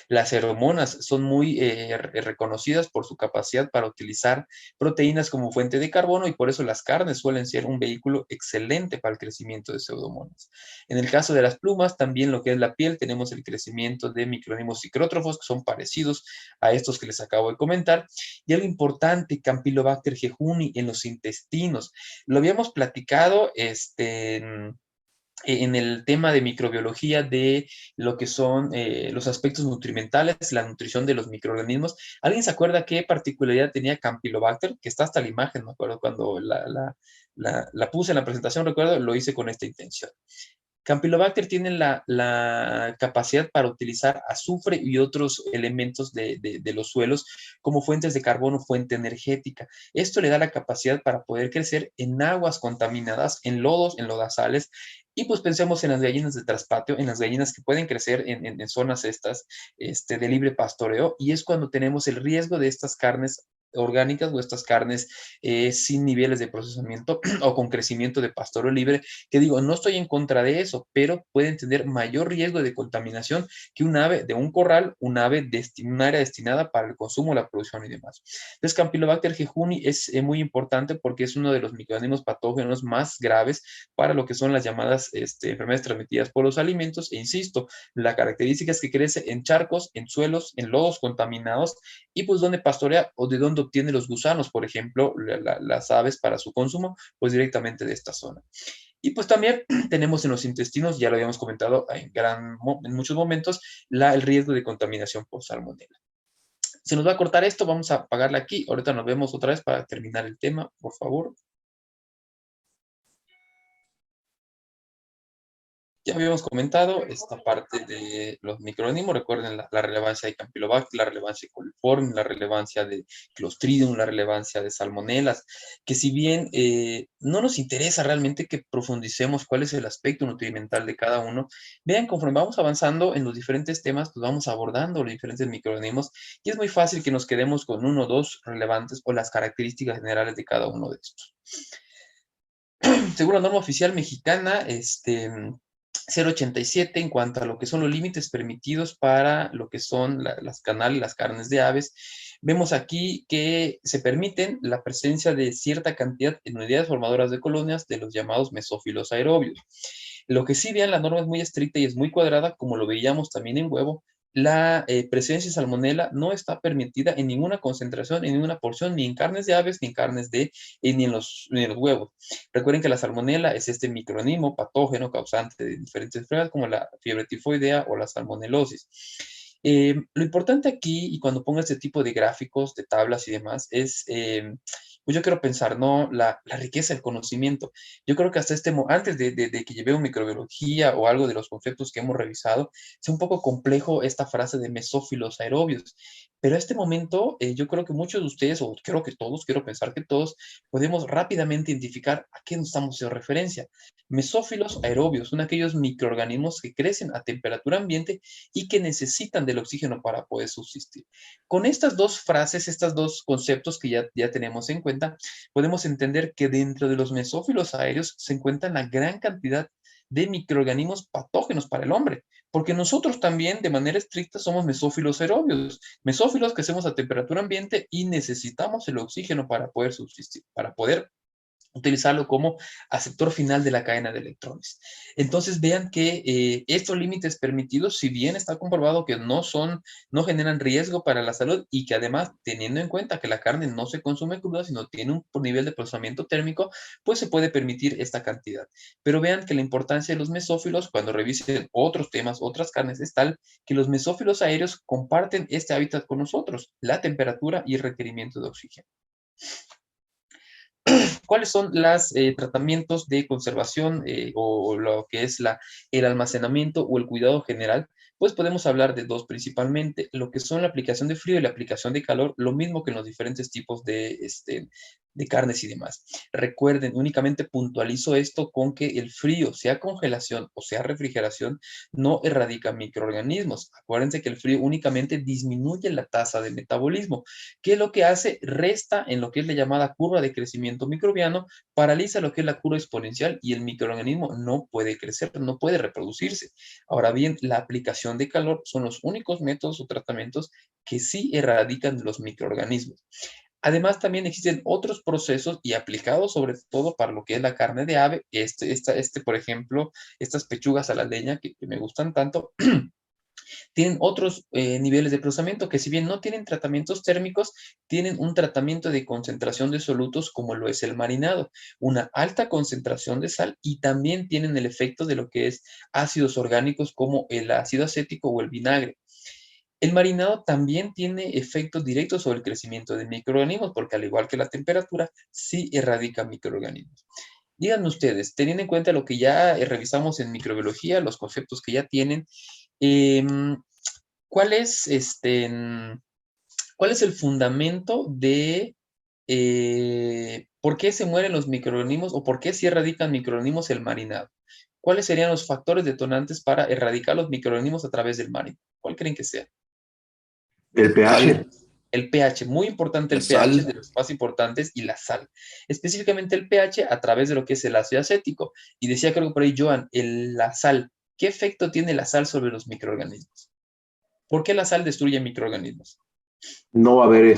Las hormonas son muy reconocidas por su capacidad para utilizar proteínas como fuente de carbono y por eso las carnes suelen ser un vehículo excelente para el crecimiento de pseudomonas. En el caso de las plumas, también lo que es la piel, tenemos el crecimiento de microorganismos psicrótrofos que son parecidos a estos que les acabo de comentar. Y algo importante, Campylobacter jejuni en los intestinos. Lo habíamos platicado en el tema de microbiología de lo que son los aspectos nutrimentales, la nutrición de los microorganismos. ¿Alguien se acuerda qué particularidad tenía Campylobacter? Que está hasta la imagen, me acuerdo, cuando la puse en la presentación, recuerdo, lo hice con esta intención. Campylobacter tiene la capacidad para utilizar azufre y otros elementos de los suelos como fuentes de carbono, fuente energética. Esto le da la capacidad para poder crecer en aguas contaminadas, en lodos, en lodazales. Y pues pensemos en las gallinas de traspatio, en las gallinas que pueden crecer en zonas estas de libre pastoreo, y es cuando tenemos el riesgo de estas carnes orgánicas o estas carnes sin niveles de procesamiento o con crecimiento de pastoreo libre, que digo, no estoy en contra de eso, pero pueden tener mayor riesgo de contaminación que un ave de un corral, un área destinada para el consumo, la producción y demás. Entonces, Campylobacter jejuni es muy importante porque es uno de los microorganismos patógenos más graves para lo que son las llamadas enfermedades transmitidas por los alimentos, e insisto, la característica es que crece en charcos, en suelos, en lodos contaminados, y pues donde pastorea o de donde obtiene los gusanos, por ejemplo, las aves para su consumo, pues directamente de esta zona. Y pues también tenemos en los intestinos, ya lo habíamos comentado en muchos momentos, el riesgo de contaminación por salmonela. Se nos va a cortar esto, vamos a apagarla aquí. Ahorita nos vemos otra vez para terminar el tema, por favor. Ya habíamos comentado esta parte de los microorganismos. Recuerden la relevancia de Campylobacter, la relevancia de coliform, la relevancia de Clostridium, la relevancia de Salmonelas, que si bien no nos interesa realmente que profundicemos cuál es el aspecto nutrimental de cada uno, vean, conforme vamos avanzando en los diferentes temas, pues vamos abordando los diferentes microorganismos, y es muy fácil que nos quedemos con uno o dos relevantes o las características generales de cada uno de estos. Según la norma oficial mexicana, 087 en cuanto a lo que son los límites permitidos para lo que son las canales y las carnes de aves. Vemos aquí que se permiten la presencia de cierta cantidad en unidades formadoras de colonias de los llamados mesófilos aerobios. Lo que sí, vean, la norma es muy estricta y es muy cuadrada, como lo veíamos también en huevo. La presencia de salmonela no está permitida en ninguna concentración, en ninguna porción, ni en carnes de aves, ni en carnes ni en los huevos. Recuerden que la salmonela es este microorganismo patógeno causante de diferentes enfermedades como la fiebre tifoidea o la salmonelosis. Lo importante aquí, y cuando pongo este tipo de gráficos, de tablas y demás, es, pues yo quiero pensar, ¿no? La riqueza del conocimiento. Yo creo que hasta antes de que lleve microbiología o algo de los conceptos que hemos revisado, es un poco complejo esta frase de mesófilos aerobios. Pero a este momento, yo creo que muchos de ustedes, o creo que todos, quiero pensar que todos, podemos rápidamente identificar a qué nos estamos haciendo referencia. Mesófilos aerobios son aquellos microorganismos que crecen a temperatura ambiente y que necesitan del oxígeno para poder subsistir. Con estas dos frases, estos dos conceptos que ya tenemos en cuenta, podemos entender que dentro de los mesófilos aéreos se encuentran la gran cantidad de microorganismos patógenos para el hombre, porque nosotros también de manera estricta somos mesófilos aerobios, mesófilos que hacemos a temperatura ambiente y necesitamos el oxígeno para poder subsistir, para poder utilizarlo como aceptor final de la cadena de electrones. Entonces vean que estos límites permitidos, si bien está comprobado que no generan riesgo para la salud, y que además, teniendo en cuenta que la carne no se consume cruda, sino tiene un nivel de procesamiento térmico, pues se puede permitir esta cantidad. Pero vean que la importancia de los mesófilos, cuando revisen otros temas, otras carnes, es tal que los mesófilos aéreos comparten este hábitat con nosotros, la temperatura y el requerimiento de oxígeno. ¿Cuáles son los tratamientos de conservación o lo que es el almacenamiento o el cuidado general? Pues podemos hablar de dos principalmente, lo que son la aplicación de frío y la aplicación de calor, lo mismo que en los diferentes tipos de carnes y demás. Recuerden, únicamente puntualizo esto con que el frío, sea congelación o sea refrigeración, no erradica microorganismos. Acuérdense que el frío únicamente disminuye la tasa de metabolismo, que lo que hace, resta en lo que es la llamada curva de crecimiento microbiano, paraliza lo que es la curva exponencial y el microorganismo no puede crecer, no puede reproducirse. Ahora bien, la aplicación de calor son los únicos métodos o tratamientos que sí erradican los microorganismos. Además, también existen otros procesos y aplicados sobre todo para lo que es la carne de ave. Por ejemplo, estas pechugas a la leña que me gustan tanto, Tienen otros niveles de procesamiento que si bien no tienen tratamientos térmicos, tienen un tratamiento de concentración de solutos como lo es el marinado, una alta concentración de sal y también tienen el efecto de lo que es ácidos orgánicos como el ácido acético o el vinagre. El marinado también tiene efectos directos sobre el crecimiento de microorganismos, porque al igual que la temperatura, sí erradica microorganismos. Díganme ustedes, teniendo en cuenta lo que ya revisamos en microbiología, los conceptos que ya tienen, em, ¿cuál es, cuál es el fundamento de por qué se mueren los microorganismos o por qué si erradican microorganismos el marinado? ¿Cuáles serían los factores detonantes para erradicar los microorganismos a través del marinado? ¿Cuál creen que sea? El Sal, pH. El pH, muy importante la el pH, sal, de los más importantes, y la sal. Específicamente el pH a través de lo que es el ácido acético. Y decía creo que por ahí Joan, la sal. ¿Qué efecto tiene la sal sobre los microorganismos? ¿Por qué la sal destruye microorganismos? No va a haber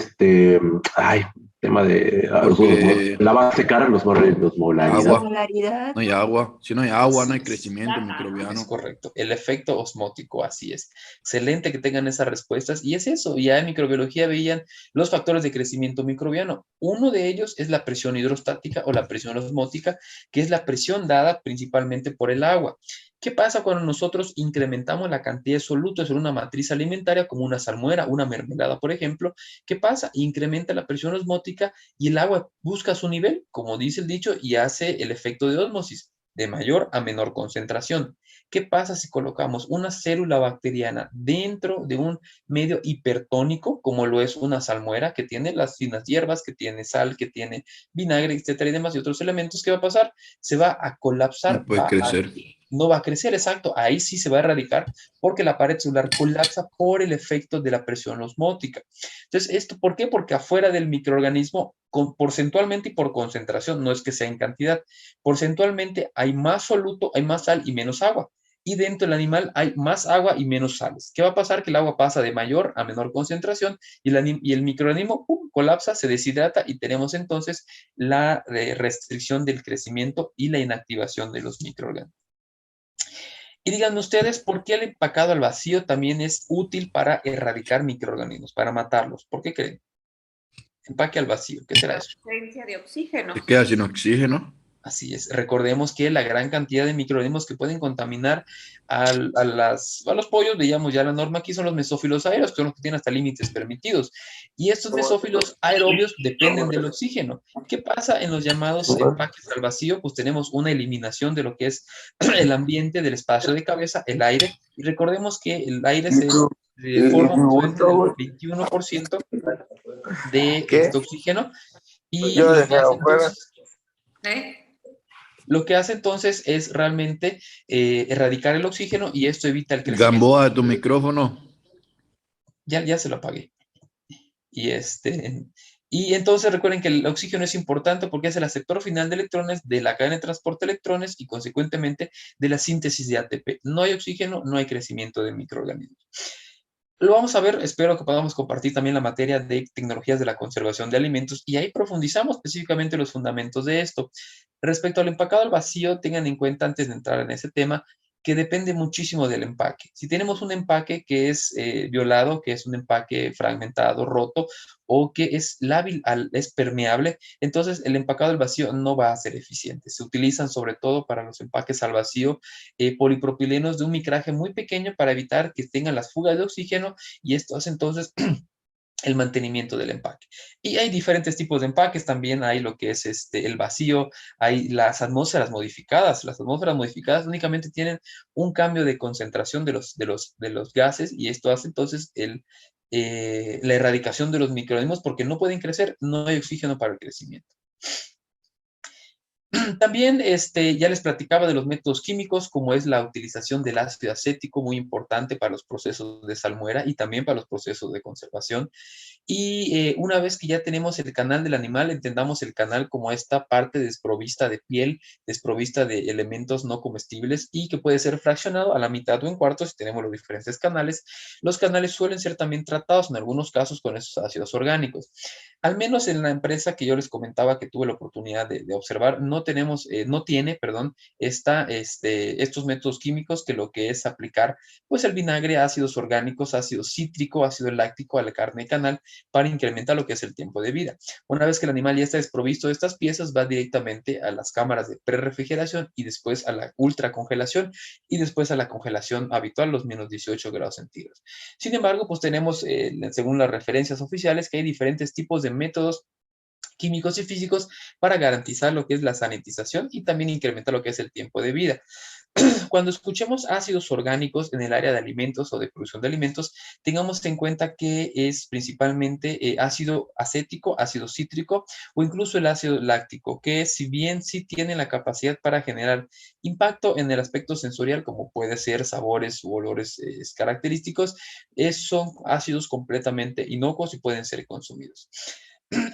ay, tema de porque la base cara, los molaridad. agua, Osmolaridad. no hay agua. Si no hay agua, no Así hay es. crecimiento Es microbiano. correcto. El efecto osmótico, así es. Excelente que tengan esas respuestas. Y es eso, ya en microbiología veían los factores de crecimiento microbiano. Uno de ellos es la presión hidrostática o la presión osmótica, que es la presión dada principalmente por el agua. ¿Qué pasa cuando nosotros incrementamos la cantidad de solutos en una matriz alimentaria, como una salmuera, una mermelada, por ejemplo? ¿Qué pasa? Incrementa la presión osmótica y el agua busca su nivel, como dice el dicho, y hace el efecto de ósmosis de mayor a menor concentración. ¿Qué pasa si colocamos una célula bacteriana dentro de un medio hipertónico, como lo es una salmuera, que tiene las finas hierbas, que tiene sal, que tiene vinagre, etcétera, y demás, y otros elementos? ¿Qué va a pasar? Se va a No colapsar, puede crecer. no va a crecer, exacto, ahí sí se va a erradicar porque la pared celular colapsa por el efecto de la presión osmótica. Entonces, ¿esto por qué? Porque afuera del microorganismo, porcentualmente y por concentración, no es que sea en cantidad, porcentualmente hay más soluto, hay más sal y menos agua. Y dentro del animal hay más agua y menos sales. ¿Qué va a pasar? Que el agua pasa de mayor a menor concentración y el microorganismo ¡pum!, colapsa, se deshidrata y tenemos entonces la restricción del crecimiento y la inactivación de los microorganismos. Y díganme ustedes, ¿por qué el empacado al vacío también es útil para erradicar microorganismos, para matarlos? ¿Por qué creen? Empaque al vacío, ¿qué será eso? Ausencia de oxígeno. Se queda sin oxígeno. Así es. Recordemos que la gran cantidad de microorganismos que pueden contaminar a los pollos, veíamos ya la norma aquí, son los mesófilos aéreos, que son los que tienen hasta límites permitidos. Y estos mesófilos aerobios dependen del oxígeno. ¿Qué pasa en los llamados empaques al vacío? Pues tenemos una eliminación de lo que es el ambiente, del espacio de cabeza, el aire. Y recordemos que el aire se forma justamente del 21% de ¿Qué? este oxígeno. Y Yo lo que desde hace afuera. entonces es realmente erradicar el oxígeno y esto evita el crecimiento. Gamboa, tu micrófono. Ya se lo apagué. Y, y entonces recuerden que el oxígeno es importante porque es el aceptor final de electrones de la cadena de transporte de electrones y consecuentemente de la síntesis de ATP. No hay oxígeno, no hay crecimiento de microorganismos. Lo vamos a ver, espero que podamos compartir también la materia de tecnologías de la conservación de alimentos y ahí profundizamos específicamente los fundamentos de esto. Respecto al empacado al vacío, tengan en cuenta antes de entrar en ese tema que depende muchísimo del empaque. Si tenemos un empaque que es violado, que es un empaque fragmentado, roto o que es lábil, es permeable, entonces el empacado al vacío no va a ser eficiente. Se utilizan sobre todo para los empaques al vacío polipropilenos de un micraje muy pequeño para evitar que tengan las fugas de oxígeno y esto hace entonces el mantenimiento del empaque. Y hay diferentes tipos de empaques, también hay lo que es el vacío, hay las atmósferas modificadas. Las atmósferas modificadas únicamente tienen un cambio de concentración de los gases y esto hace entonces la erradicación de los microorganismos porque no pueden crecer, no hay oxígeno para el crecimiento. También ya les platicaba de los métodos químicos, como es la utilización del ácido acético, muy importante para los procesos de salmuera y también para los procesos de conservación. Y una vez que ya tenemos el canal del animal, entendamos el canal como esta parte desprovista de piel, desprovista de elementos no comestibles y que puede ser fraccionado a la mitad o en cuartos si tenemos los diferentes canales. Los canales suelen ser también tratados en algunos casos con esos ácidos orgánicos. Al menos en la empresa que yo les comentaba que tuve la oportunidad de observar, no tenemos, no tiene, perdón, estos métodos químicos que lo que es aplicar, pues el vinagre, ácidos orgánicos, ácido cítrico, ácido láctico a la carne canal para incrementar lo que es el tiempo de vida. Una vez que el animal ya está desprovisto de estas piezas, va directamente a las cámaras de prerrefrigeración y después a la ultracongelación y después a la congelación habitual, los menos 18 grados centígrados. Sin embargo, pues tenemos, según las referencias oficiales, que hay diferentes tipos de métodos químicos y físicos para garantizar lo que es la sanitización y también incrementar lo que es el tiempo de vida. Cuando escuchemos ácidos orgánicos en el área de alimentos o de producción de alimentos, tengamos en cuenta que es principalmente ácido acético, ácido cítrico o incluso el ácido láctico, que si bien sí tiene la capacidad para generar impacto en el aspecto sensorial, como puede ser sabores u olores característicos, son ácidos completamente inocuos y pueden ser consumidos.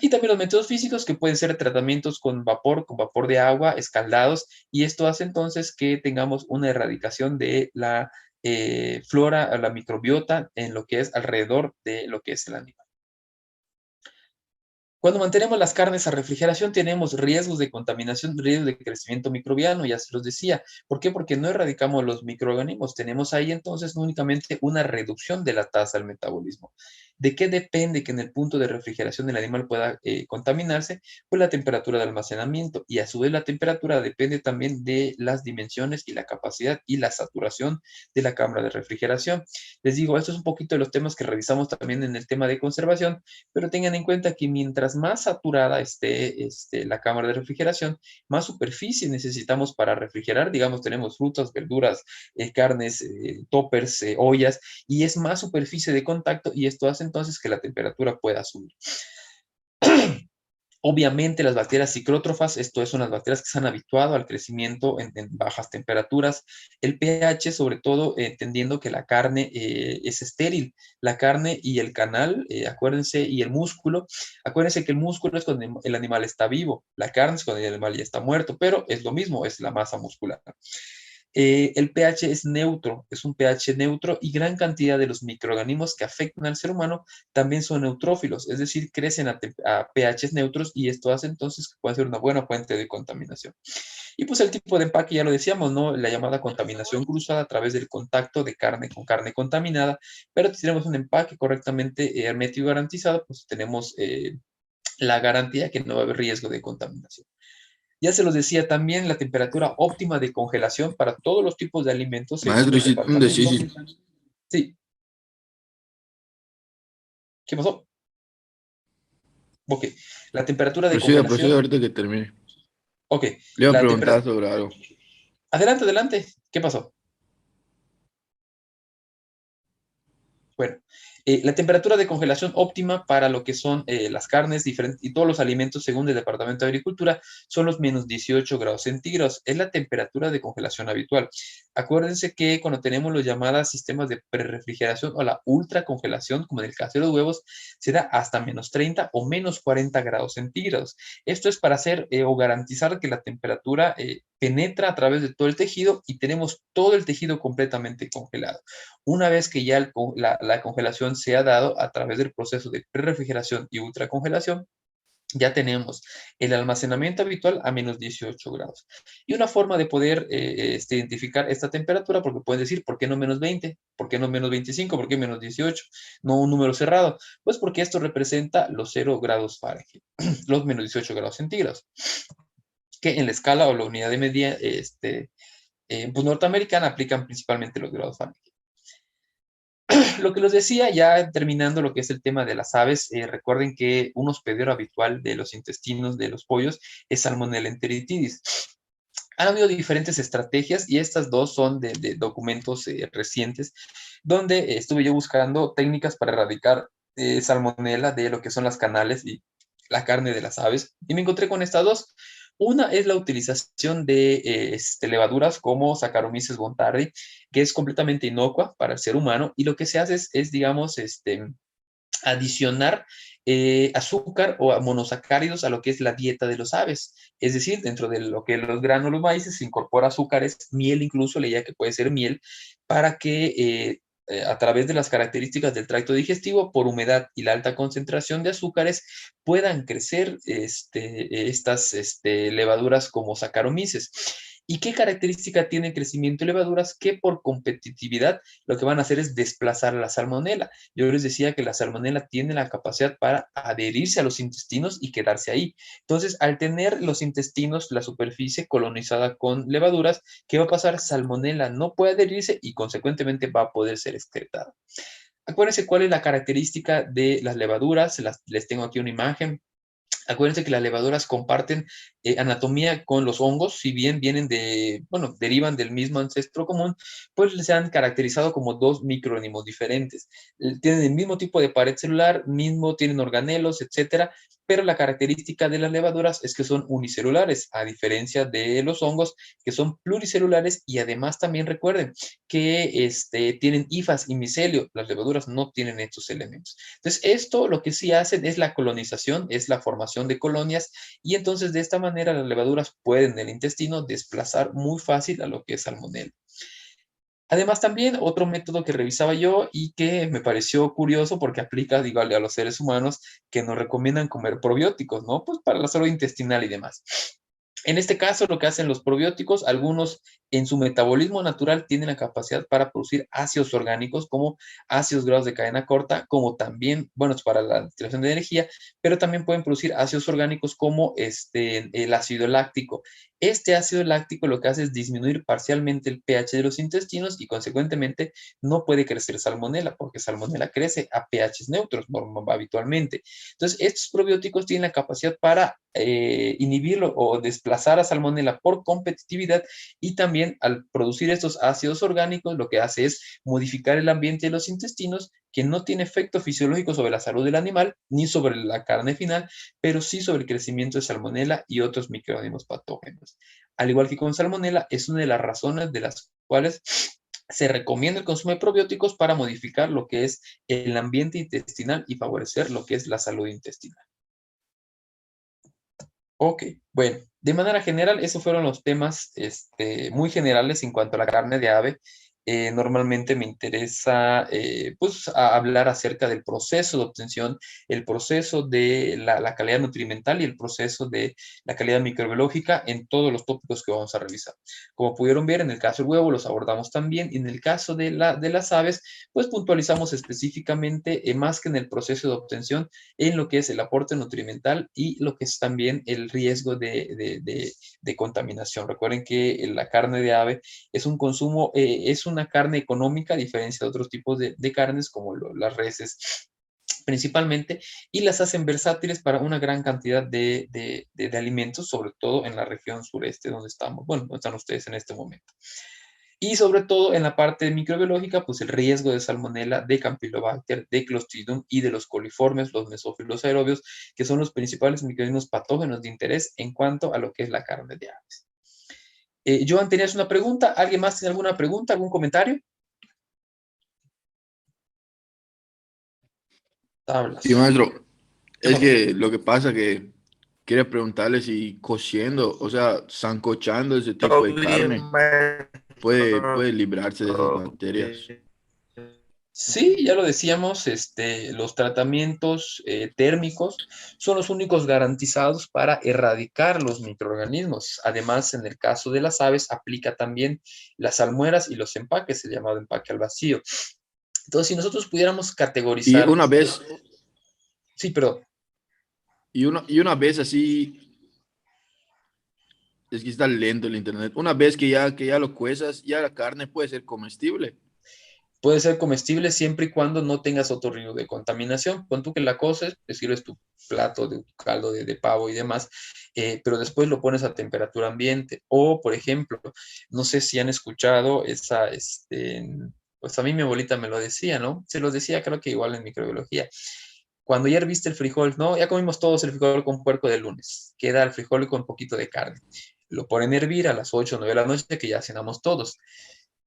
Y también los métodos físicos que pueden ser tratamientos con vapor de agua, escaldados, y esto hace entonces que tengamos una erradicación de la flora, la microbiota en lo que es alrededor de lo que es el animal. Cuando mantenemos las carnes a refrigeración, tenemos riesgos de contaminación, riesgos de crecimiento microbiano, ya se los decía. ¿Por qué? Porque no erradicamos los microorganismos. Tenemos ahí entonces únicamente una reducción de la tasa del metabolismo. ¿De qué depende que en el punto de refrigeración el animal pueda contaminarse? Pues la temperatura de almacenamiento. Y a su vez la temperatura depende también de las dimensiones y la capacidad y la saturación de la cámara de refrigeración. Les digo, esto es un poquito de los temas que revisamos también en el tema de conservación, pero tengan en cuenta que mientras más saturada esté la cámara de refrigeración, más superficie necesitamos para refrigerar. Digamos, tenemos frutas, verduras, carnes, toppers, ollas, y es más superficie de contacto y esto hace entonces que la temperatura pueda subir. Obviamente las bacterias ciclótrofas, esto son las bacterias que se han habituado al crecimiento en bajas temperaturas. El pH, sobre todo, entendiendo que la carne es estéril. La carne y el canal, acuérdense, y el músculo. Acuérdense que el músculo es cuando el animal está vivo. La carne es cuando el animal ya está muerto, pero es lo mismo, es la masa muscular. El pH es neutro, es un pH neutro y gran cantidad de los microorganismos que afectan al ser humano también son neutrófilos, es decir, crecen a pHs neutros y esto hace entonces que pueda ser una buena fuente de contaminación. Y pues el tipo de empaque, ya lo decíamos, ¿no? La llamada contaminación cruzada a través del contacto de carne con carne contaminada, pero si tenemos un empaque correctamente hermético garantizado, pues tenemos la garantía que no va a haber riesgo de contaminación. Ya se los decía también, la temperatura óptima de congelación para todos los tipos de alimentos según Maestro, el y si un departamento. decís, Sí, ¿qué pasó? Ok, la temperatura de proceda congelación. ahorita que termine. Ok, Le iba a la preguntar temperatura. sobre algo. Adelante, adelante. ¿Qué pasó? Bueno, la temperatura de congelación óptima para lo que son las carnes y todos los alimentos, según el Departamento de Agricultura, son los menos 18 grados centígrados. Es la temperatura de congelación habitual. Acuérdense que cuando tenemos los llamados sistemas de prerefrigeración o la ultracongelación, como en el caso de los huevos, se da hasta menos 30 o menos 40 grados centígrados. Esto es para hacer o garantizar que la temperatura penetra a través de todo el tejido y tenemos todo el tejido completamente congelado. Una vez que ya la congelación se ha dado a través del proceso de prerefrigeración y ultracongelación, ya tenemos el almacenamiento habitual a menos 18 grados. Y una forma de poder identificar esta temperatura, porque pueden decir, ¿por qué no menos 20? ¿Por qué no menos 25? ¿Por qué menos 18? No un número cerrado. Pues porque esto representa los 0 grados Fahrenheit, los menos 18 grados centígrados, que en la escala o la unidad de medida pues norteamericana aplican principalmente los grados Fahrenheit. Lo que les decía, ya terminando lo que es el tema de las aves, recuerden que un hospedero habitual de los intestinos de los pollos es Salmonella enteritidis. Han habido diferentes estrategias y estas dos son de documentos recientes, donde estuve yo buscando técnicas para erradicar salmonella de lo que son las canales y la carne de las aves, y me encontré con estas dos. Una es la utilización de levaduras como Saccharomyces boulardii, que es completamente inocua para el ser humano, y lo que se hace es digamos, adicionar azúcar o monosacáridos a lo que es la dieta de los aves. Es decir, dentro de lo que los granos, los maíces, se incorpora azúcares, miel incluso, leía que puede ser miel, para que a través de las características del tracto digestivo, por humedad y la alta concentración de azúcares, puedan crecer estas levaduras como Saccharomyces. ¿Y qué característica tiene el crecimiento de levaduras? Que por competitividad lo que van a hacer es desplazar a la salmonela. Yo les decía que la salmonela tiene la capacidad para adherirse a los intestinos y quedarse ahí. Entonces, al tener los intestinos, la superficie colonizada con levaduras, ¿qué va a pasar? Salmonela no puede adherirse y consecuentemente va a poder ser excretada. Acuérdense cuál es la característica de las levaduras. Les tengo aquí una imagen. Acuérdense que las levaduras comparten anatomía con los hongos, si bien vienen bueno, derivan del mismo ancestro común, pues se han caracterizado como dos microorganismos diferentes. Tienen el mismo tipo de pared celular, tienen organelos, etcétera, pero la característica de las levaduras es que son unicelulares, a diferencia de los hongos, que son pluricelulares, y además también recuerden que tienen hifas y micelio. Las levaduras no tienen estos elementos. Entonces, esto lo que sí hacen es la colonización, es la formación de colonias, y entonces de esta manera las levaduras pueden en el intestino desplazar muy fácil a lo que es salmonella. Además, también otro método que revisaba yo y que me pareció curioso porque aplica, digo, a los seres humanos que nos recomiendan comer probióticos, ¿no? Pues para la salud intestinal y demás. En este caso, lo que hacen los probióticos, algunos en su metabolismo natural tienen la capacidad para producir ácidos orgánicos como ácidos grasos de cadena corta, como también, bueno, es para la creación de energía, pero también pueden producir ácidos orgánicos como el ácido láctico. Este ácido láctico lo que hace es disminuir parcialmente el pH de los intestinos y consecuentemente no puede crecer salmonela, porque salmonela crece a pHs neutros habitualmente. Entonces, estos probióticos tienen la capacidad para inhibirlo o desplazar a salmonela por competitividad, y también al producir estos ácidos orgánicos lo que hace es modificar el ambiente de los intestinos, que no tiene efecto fisiológico sobre la salud del animal ni sobre la carne final, pero sí sobre el crecimiento de salmonela y otros microorganismos patógenos. Al igual que con salmonela, es una de las razones de las cuales se recomienda el consumo de probióticos para modificar lo que es el ambiente intestinal y favorecer lo que es la salud intestinal. Ok, bueno, de manera general, esos fueron los temas muy generales en cuanto a la carne de ave. Normalmente me interesa pues hablar acerca del proceso de obtención, el proceso de la calidad nutrimental y el proceso de la calidad microbiológica en todos los tópicos que vamos a revisar. Como pudieron ver, en el caso del huevo los abordamos también, y en el caso de las aves, pues puntualizamos específicamente, más que en el proceso de obtención, en lo que es el aporte nutrimental y lo que es también el riesgo de contaminación. Recuerden que la carne de ave es un consumo, es una carne económica, a diferencia de otros tipos de carnes como las reses principalmente, y las hacen versátiles para una gran cantidad de alimentos, sobre todo en la región sureste donde estamos, bueno, donde están ustedes en este momento. Y sobre todo en la parte microbiológica, pues el riesgo de salmonela, de Campylobacter, de Clostridium y de los coliformes, los mesófilos aerobios, que son los principales microorganismos patógenos de interés en cuanto a lo que es la carne de aves. Joan, ¿tenías una pregunta? ¿Alguien más tiene alguna pregunta, algún comentario? Sí, Tablas. maestro, ¿Qué es pasó? que lo que pasa que quiere preguntarle si cociendo, o sea, sancochando ese tipo Todo de bien, carne maestro. puede librarse de esas Todo bacterias. bien. Sí, ya lo decíamos, los tratamientos térmicos son los únicos garantizados para erradicar los microorganismos. Además, en el caso de las aves, aplica también las almueras y los empaques, el llamado empaque al vacío. Entonces, si nosotros pudiéramos Y categorizar, una vez, sí, perdón, y una vez así, es que está lento el internet, una vez que ya lo cuezas, ya la carne puede ser comestible. puede ser comestible siempre y cuando no tengas otro riesgo de contaminación. Pon tú que la coces, te sirves tu plato de caldo de pavo y demás, pero después lo pones a temperatura ambiente. O, por ejemplo, no sé si han escuchado pues a mí mi abuelita me lo decía, ¿no? Se los decía, creo que igual en microbiología. Cuando ya herviste el frijol, ¿no? Ya comimos todos el frijol con puerco de lunes. Queda el frijol con un poquito de carne. Lo ponen a hervir a las 8 o 9 de la noche, que ya cenamos todos.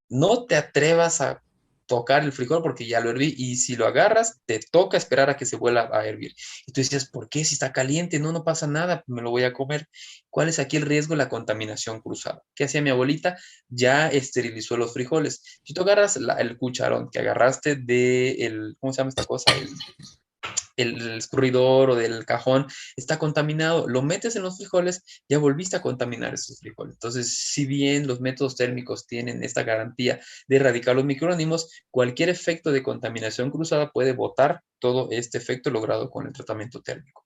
No te atrevas a tocar el frijol porque ya lo herví, y si lo agarras, te toca esperar a que se vuelva a hervir. Y tú decías, ¿por qué? Si está caliente, no, no pasa nada, me lo voy a comer. ¿Cuál es aquí el riesgo? La contaminación cruzada. ¿Qué hacía mi abuelita? Ya esterilizó los frijoles. Si tú agarras el cucharón que agarraste ¿cómo se llama esta cosa? El escurridor o del cajón está contaminado, lo metes en los frijoles, ya volviste a contaminar esos frijoles. Entonces, si bien los métodos térmicos tienen esta garantía de erradicar los microorganismos, cualquier efecto de contaminación cruzada puede botar todo este efecto logrado con el tratamiento térmico.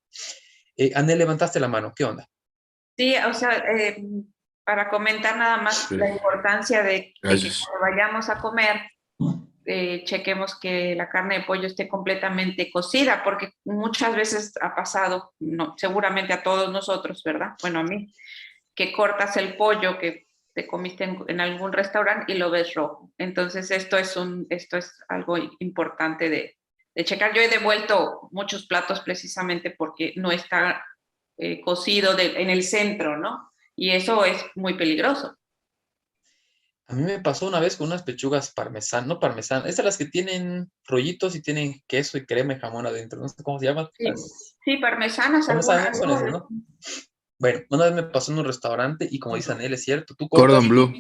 Anel, levantaste la mano, ¿qué onda? Sí, o sea, para comentar nada más la importancia de que Gracias. cuando vayamos a comer, chequemos que la carne de pollo esté completamente cocida, porque muchas veces ha pasado, no, seguramente a todos nosotros, ¿verdad? Bueno, a mí, que cortas el pollo que te comiste en algún restaurante y lo ves rojo. Entonces, esto es algo importante de checar. Yo he devuelto muchos platos precisamente porque no está cocido en el centro, ¿no? Y eso es muy peligroso. A mí me pasó una vez con unas pechugas parmesano, no parmesano, estas las que tienen rollitos y tienen queso y crema y jamón adentro, no sé cómo se llaman. Sí, sí, parmesanas, Parmesanas son esas, algunas. ¿no? Bueno, una vez me pasó en un restaurante y como dice Anel, es cierto, tú cortas Cordon Bleu.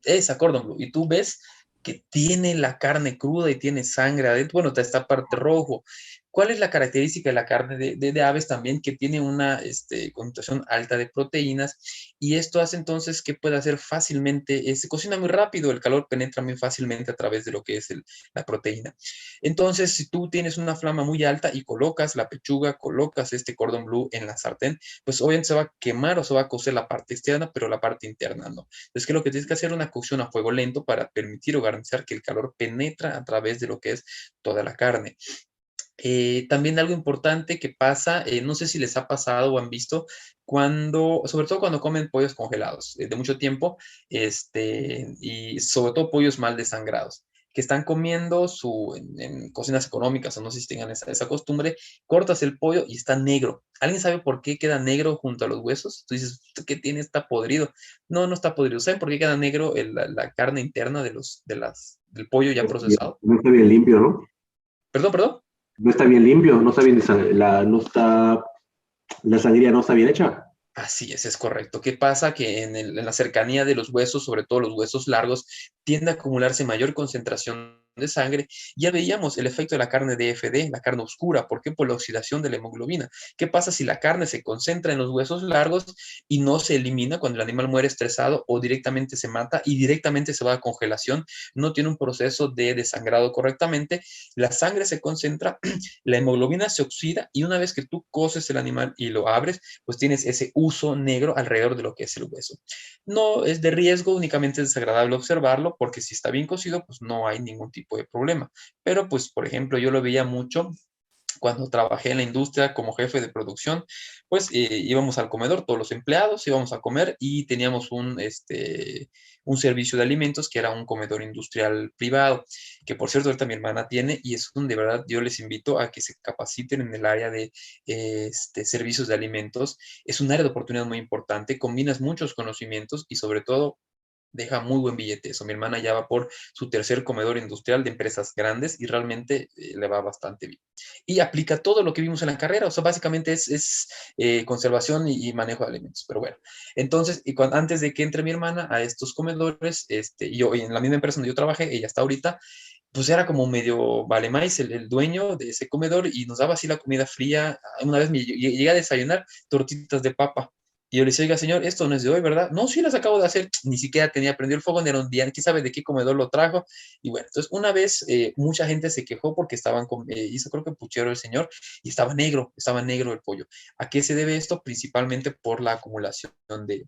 esa cordon bleu y tú ves que tiene la carne cruda y tiene sangre adentro, bueno, está parte rojo. ¿Cuál es la característica de la carne de aves también? Que tiene una concentración alta de proteínas, y esto hace entonces que pueda hacer fácilmente, se cocina muy rápido, el calor penetra muy fácilmente a través de lo que es la proteína. Entonces, si tú tienes una flama muy alta y colocas la pechuga, colocas este cordon bleu en la sartén, pues obviamente se va a quemar o se va a cocer la parte externa, pero la parte interna no. Entonces, ¿qué es lo que tienes que hacer? Una cocción a fuego lento para permitir o garantizar que el calor penetra a través de lo que es toda la carne. También algo importante que pasa, no sé si les ha pasado o han visto, sobre todo cuando comen pollos congelados de mucho tiempo, y sobre todo pollos mal desangrados, que están comiendo en cocinas económicas, o no sé si tengan esa costumbre, cortas el pollo y está negro. ¿Alguien sabe por qué queda negro junto a los huesos? Tú dices, ¿qué tiene? Está podrido. No, no está podrido. ¿Saben por qué queda negro la carne interna del pollo ya procesado? No está bien limpio, ¿no? Perdón, perdón. No está bien limpio, no está bien, la sangría no está bien hecha. Así es correcto. ¿Qué pasa? Que en la cercanía de los huesos, sobre todo los huesos largos, tiende a acumularse mayor concentración de sangre. Ya veíamos el efecto de la carne DFD, la carne oscura. ¿Por qué? Por la oxidación de la hemoglobina. ¿Qué pasa si la carne se concentra en los huesos largos y no se elimina cuando el animal muere estresado, o directamente se mata y directamente se va a congelación? No tiene un proceso de desangrado correctamente. La sangre se concentra, la hemoglobina se oxida, y una vez que tú coces el animal y lo abres, pues tienes ese uso negro alrededor de lo que es el hueso. No es de riesgo, únicamente es desagradable observarlo, porque si está bien cocido, pues no hay ningún tipo de problema. Pero pues, por ejemplo, yo lo veía mucho cuando trabajé en la industria como jefe de producción. Pues íbamos al comedor, todos los empleados íbamos a comer, y teníamos un servicio de alimentos que era un comedor industrial privado, que por cierto ahorita mi hermana tiene, y es donde de verdad yo les invito a que se capaciten en el área de servicios de alimentos. Es un área de oportunidad muy importante, combinas muchos conocimientos y sobre todo deja muy buen billete eso. Mi hermana ya va por su tercer comedor industrial de empresas grandes y realmente le va bastante bien. Y aplica todo lo que vimos en la carrera, o sea, básicamente es conservación y manejo de alimentos. Pero bueno, entonces, antes de que entre mi hermana a estos comedores, yo en la misma empresa donde yo trabajé, ella está ahorita, pues era como medio vale más el dueño de ese comedor, y nos daba así la comida fría. Una vez llegué a desayunar tortitas de papa. Y yo le decía, oiga, señor, esto no es de hoy, ¿verdad? No, sí, las acabo de hacer. Ni siquiera tenía prendido el fuego, ni era un día, quién sabe de qué comedor lo trajo. Y bueno, entonces una vez mucha gente se quejó porque hizo creo que puchero el señor, y estaba negro el pollo. ¿A qué se debe esto? Principalmente por la acumulación de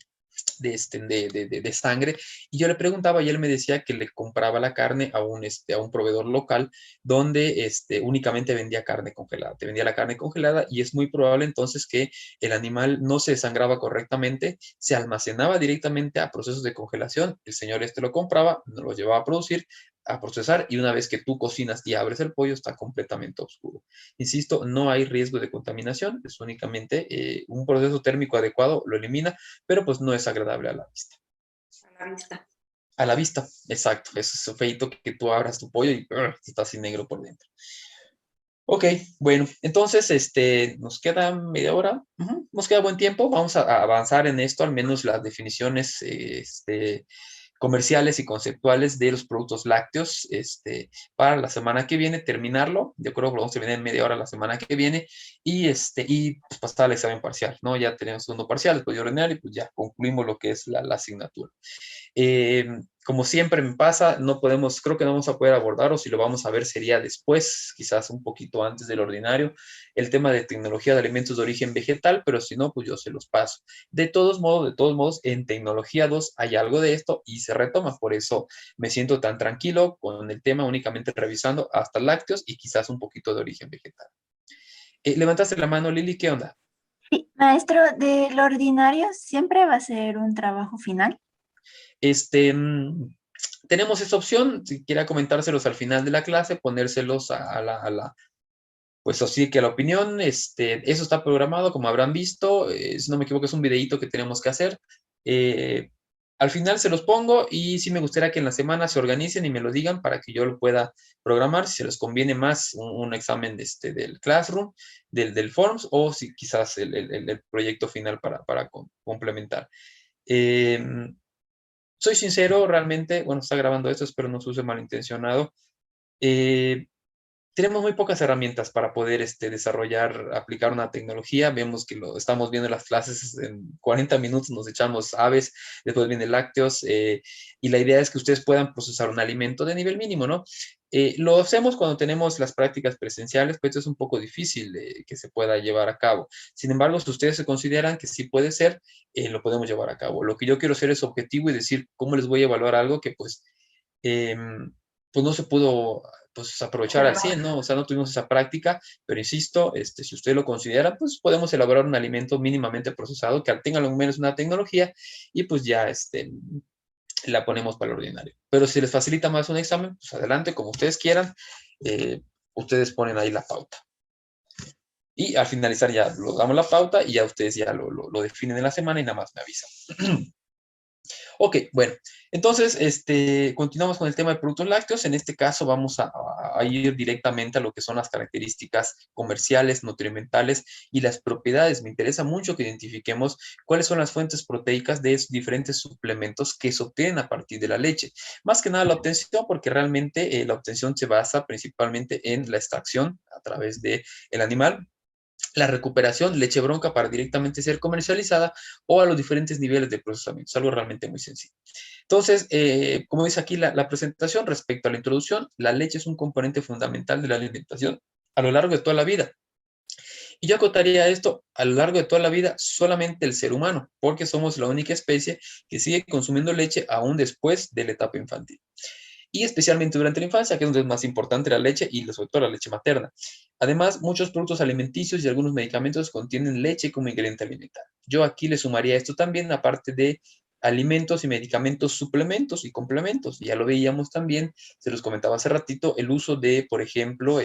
sangre. Y yo le preguntaba y él me decía que le compraba la carne a un proveedor local donde únicamente vendía carne congelada. Te vendía la carne congelada, y es muy probable entonces que el animal no se desangraba correctamente, se almacenaba directamente a procesos de congelación. El señor lo compraba, no lo llevaba a producir, a procesar, y una vez que tú cocinas y abres el pollo, está completamente oscuro. Insisto, no hay riesgo de contaminación, es únicamente un proceso térmico adecuado lo elimina, pero pues no es agradable a la vista. A la vista. A la vista, exacto. Eso es feito que tú abras tu pollo y está así negro por dentro. Ok, bueno, entonces nos queda media hora, nos queda buen tiempo, vamos a avanzar en esto, al menos las definiciones comerciales y conceptuales de los productos lácteos para la semana que viene, terminarlo, yo creo que lo vamos a terminar en media hora la semana que viene y pues, pasar al examen parcial, ¿no? Ya tenemos segundo parcial, después de ordenar y pues ya concluimos lo que es la asignatura. Como siempre me pasa, no podemos, creo que no vamos a poder abordar, o si lo vamos a ver sería después, quizás un poquito antes del ordinario, el tema de tecnología de alimentos de origen vegetal, pero si no, pues yo se los paso. De todos modos, en tecnología 2 hay algo de esto y se retoma, por eso me siento tan tranquilo con el tema, únicamente revisando hasta lácteos y quizás un poquito de origen vegetal. Levantaste la mano, Lili, ¿qué onda? Sí, maestro, del ordinario siempre va a ser un trabajo final. Tenemos esa opción, si quiera comentárselos al final de la clase, ponérselos pues así que la opinión, eso está programado, como habrán visto, si no me equivoco es un videíto que tenemos que hacer. Al final se los pongo y sí me gustaría que en la semana se organicen y me lo digan para que yo lo pueda programar, si se les conviene más un examen del Classroom, del Forms, o si quizás el proyecto final para complementar. Soy sincero, realmente, bueno, está grabando esto, espero no se use malintencionado. Tenemos muy pocas herramientas para poder desarrollar, aplicar una tecnología. Vemos que lo estamos viendo en las clases, en 40 minutos nos echamos aves, después viene lácteos, y la idea es que ustedes puedan procesar un alimento de nivel mínimo, ¿no? Lo hacemos cuando tenemos las prácticas presenciales, pues es un poco difícil que se pueda llevar a cabo. Sin embargo, si ustedes se consideran que sí puede ser, lo podemos llevar a cabo. Lo que yo quiero hacer es objetivo y decir cómo les voy a evaluar algo que pues no se pudo pues aprovechar al 100, ¿no? O sea, no tuvimos esa práctica, pero insisto, si usted lo considera, pues podemos elaborar un alimento mínimamente procesado que tenga al menos una tecnología y pues ya la ponemos para el ordinario. Pero si les facilita más un examen, pues adelante, como ustedes quieran, ustedes ponen ahí la pauta. Y al finalizar ya lo damos la pauta y ya ustedes ya lo definen en la semana y nada más me avisan. Ok, bueno, entonces continuamos con el tema de productos lácteos. En este caso vamos a ir directamente a lo que son las características comerciales, nutrimentales y las propiedades. Me interesa mucho que identifiquemos cuáles son las fuentes proteicas de esos diferentes suplementos que se obtienen a partir de la leche. Más que nada la obtención, porque realmente la obtención se basa principalmente en la extracción a través del animal, la recuperación, leche bronca para directamente ser comercializada o a los diferentes niveles de procesamiento. Es algo realmente muy sencillo. Entonces, como dice aquí la presentación respecto a la introducción, la leche es un componente fundamental de la alimentación a lo largo de toda la vida. Y yo acotaría esto a lo largo de toda la vida solamente el ser humano, porque somos la única especie que sigue consumiendo leche aún después de la etapa infantil. Y especialmente durante la infancia, que es donde es más importante la leche y sobre todo la leche materna. Además, muchos productos alimenticios y algunos medicamentos contienen leche como ingrediente alimentario. Yo aquí le sumaría esto también, aparte de alimentos y medicamentos, suplementos y complementos. Ya lo veíamos también, se los comentaba hace ratito, el uso de, por ejemplo,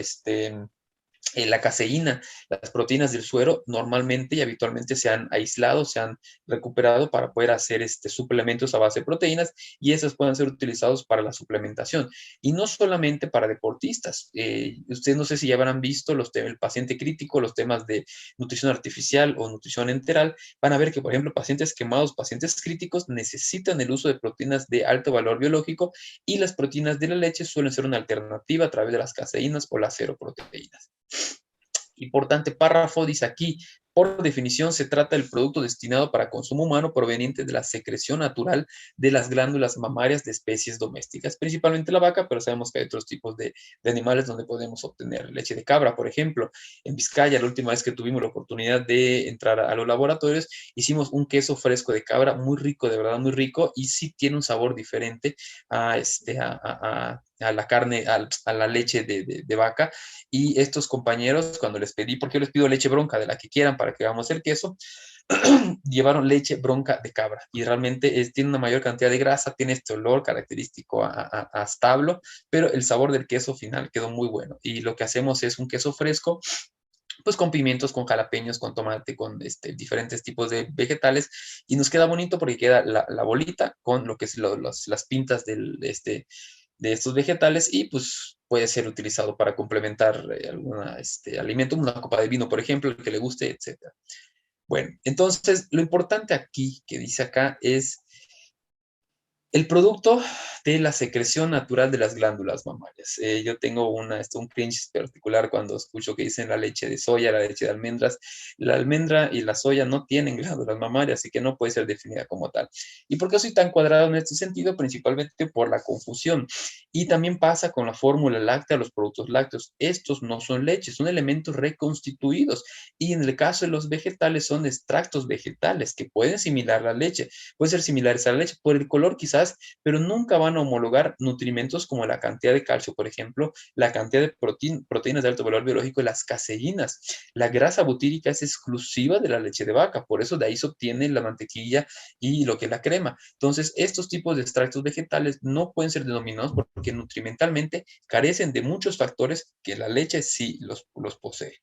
la caseína, las proteínas del suero normalmente y habitualmente se han aislado, se han recuperado para poder hacer suplementos a base de proteínas y esos pueden ser utilizados para la suplementación. Y no solamente para deportistas. Ustedes no sé si ya habrán visto el paciente crítico, los temas de nutrición artificial o nutrición enteral. Van a ver que, por ejemplo, pacientes quemados, pacientes críticos necesitan el uso de proteínas de alto valor biológico y las proteínas de la leche suelen ser una alternativa a través de las caseínas o las seroproteínas. Importante párrafo, dice aquí, por definición se trata del producto destinado para consumo humano proveniente de la secreción natural de las glándulas mamarias de especies domésticas, principalmente la vaca, pero sabemos que hay otros tipos de animales donde podemos obtener leche de cabra, por ejemplo. En Vizcaya, la última vez que tuvimos la oportunidad de entrar a los laboratorios, hicimos un queso fresco de cabra muy rico, de verdad muy rico, y sí tiene un sabor diferente a la carne, a la leche de vaca. Y estos compañeros, cuando les pedí, porque yo les pido leche bronca de la que quieran para que hagamos el queso, llevaron leche bronca de cabra y realmente tiene una mayor cantidad de grasa, tiene este olor característico a establo, pero el sabor del queso final quedó muy bueno. Y lo que hacemos es un queso fresco pues con pimientos, con jalapeños, con tomate, con diferentes tipos de vegetales, y nos queda bonito porque queda la bolita con lo que es las pintas de estos vegetales, y pues puede ser utilizado para complementar alguna alimento, una copa de vino, por ejemplo, el que le guste, etcétera. Bueno, entonces lo importante aquí, que dice acá, es el producto de la secreción natural de las glándulas mamarias. Yo tengo un cringe particular cuando escucho que dicen la leche de soya, la leche de almendras. La almendra y la soya no tienen glándulas mamarias, así que no puede ser definida como tal. ¿Y por qué soy tan cuadrado en este sentido? Principalmente por la confusión. Y también pasa con la fórmula láctea, los productos lácteos. Estos no son leches, son elementos reconstituidos. Y en el caso de los vegetales, son extractos vegetales que pueden similar la leche, pueden ser similares a la leche por el color quizás, pero nunca van a homologar nutrimentos como la cantidad de calcio, por ejemplo, la cantidad de proteínas de alto valor biológico y las caseínas. La grasa butírica es exclusiva de la leche de vaca, por eso de ahí se obtiene la mantequilla y lo que es la crema. Entonces, estos tipos de extractos vegetales no pueden ser denominados porque nutrimentalmente carecen de muchos factores que la leche sí los posee.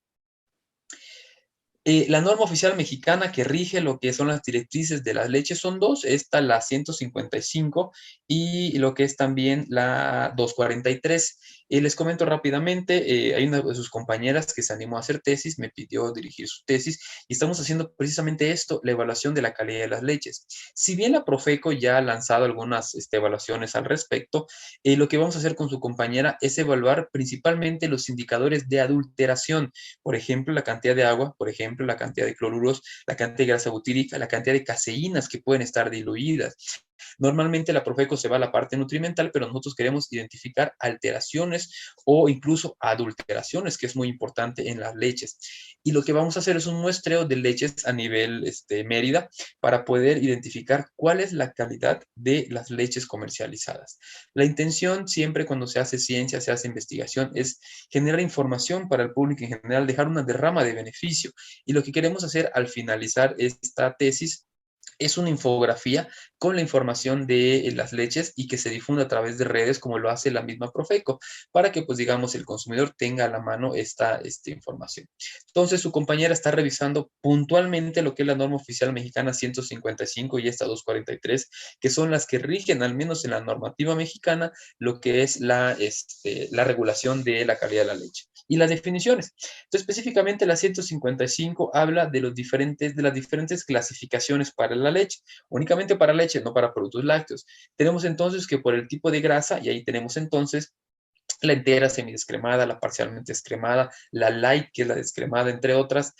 La norma oficial mexicana que rige lo que son las directrices de las leches son dos, esta la 155 y lo que es también la 243. Les comento rápidamente, hay una de sus compañeras que se animó a hacer tesis, me pidió dirigir su tesis y estamos haciendo precisamente esto, la evaluación de la calidad de las leches. Si bien la Profeco ya ha lanzado algunas evaluaciones al respecto, lo que vamos a hacer con su compañera es evaluar principalmente los indicadores de adulteración, por ejemplo, la cantidad de agua, por ejemplo, la cantidad de cloruros, la cantidad de grasa butírica, la cantidad de caseínas que pueden estar diluidas. Normalmente la Profeco se va a la parte nutrimental, pero nosotros queremos identificar alteraciones o incluso adulteraciones, que es muy importante en las leches. Y lo que vamos a hacer es un muestreo de leches a nivel Mérida para poder identificar cuál es la calidad de las leches comercializadas. La intención siempre cuando se hace ciencia, se hace investigación, es generar información para el público en general, dejar una derrama de beneficio. Y lo que queremos hacer al finalizar esta tesis es una infografía con la información de las leches y que se difunda a través de redes como lo hace la misma Profeco, para que pues digamos el consumidor tenga a la mano esta información. Entonces su compañera está revisando puntualmente lo que es la norma oficial mexicana 155 y esta 243, que son las que rigen al menos en la normativa mexicana lo que es la regulación de la calidad de la leche. Y las definiciones. Entonces, específicamente la 155 habla de las diferentes clasificaciones para la leche, únicamente para leche, no para productos lácteos. Tenemos entonces que por el tipo de grasa, y ahí tenemos entonces la entera semidescremada, la parcialmente descremada, la light, que es la descremada, entre otras,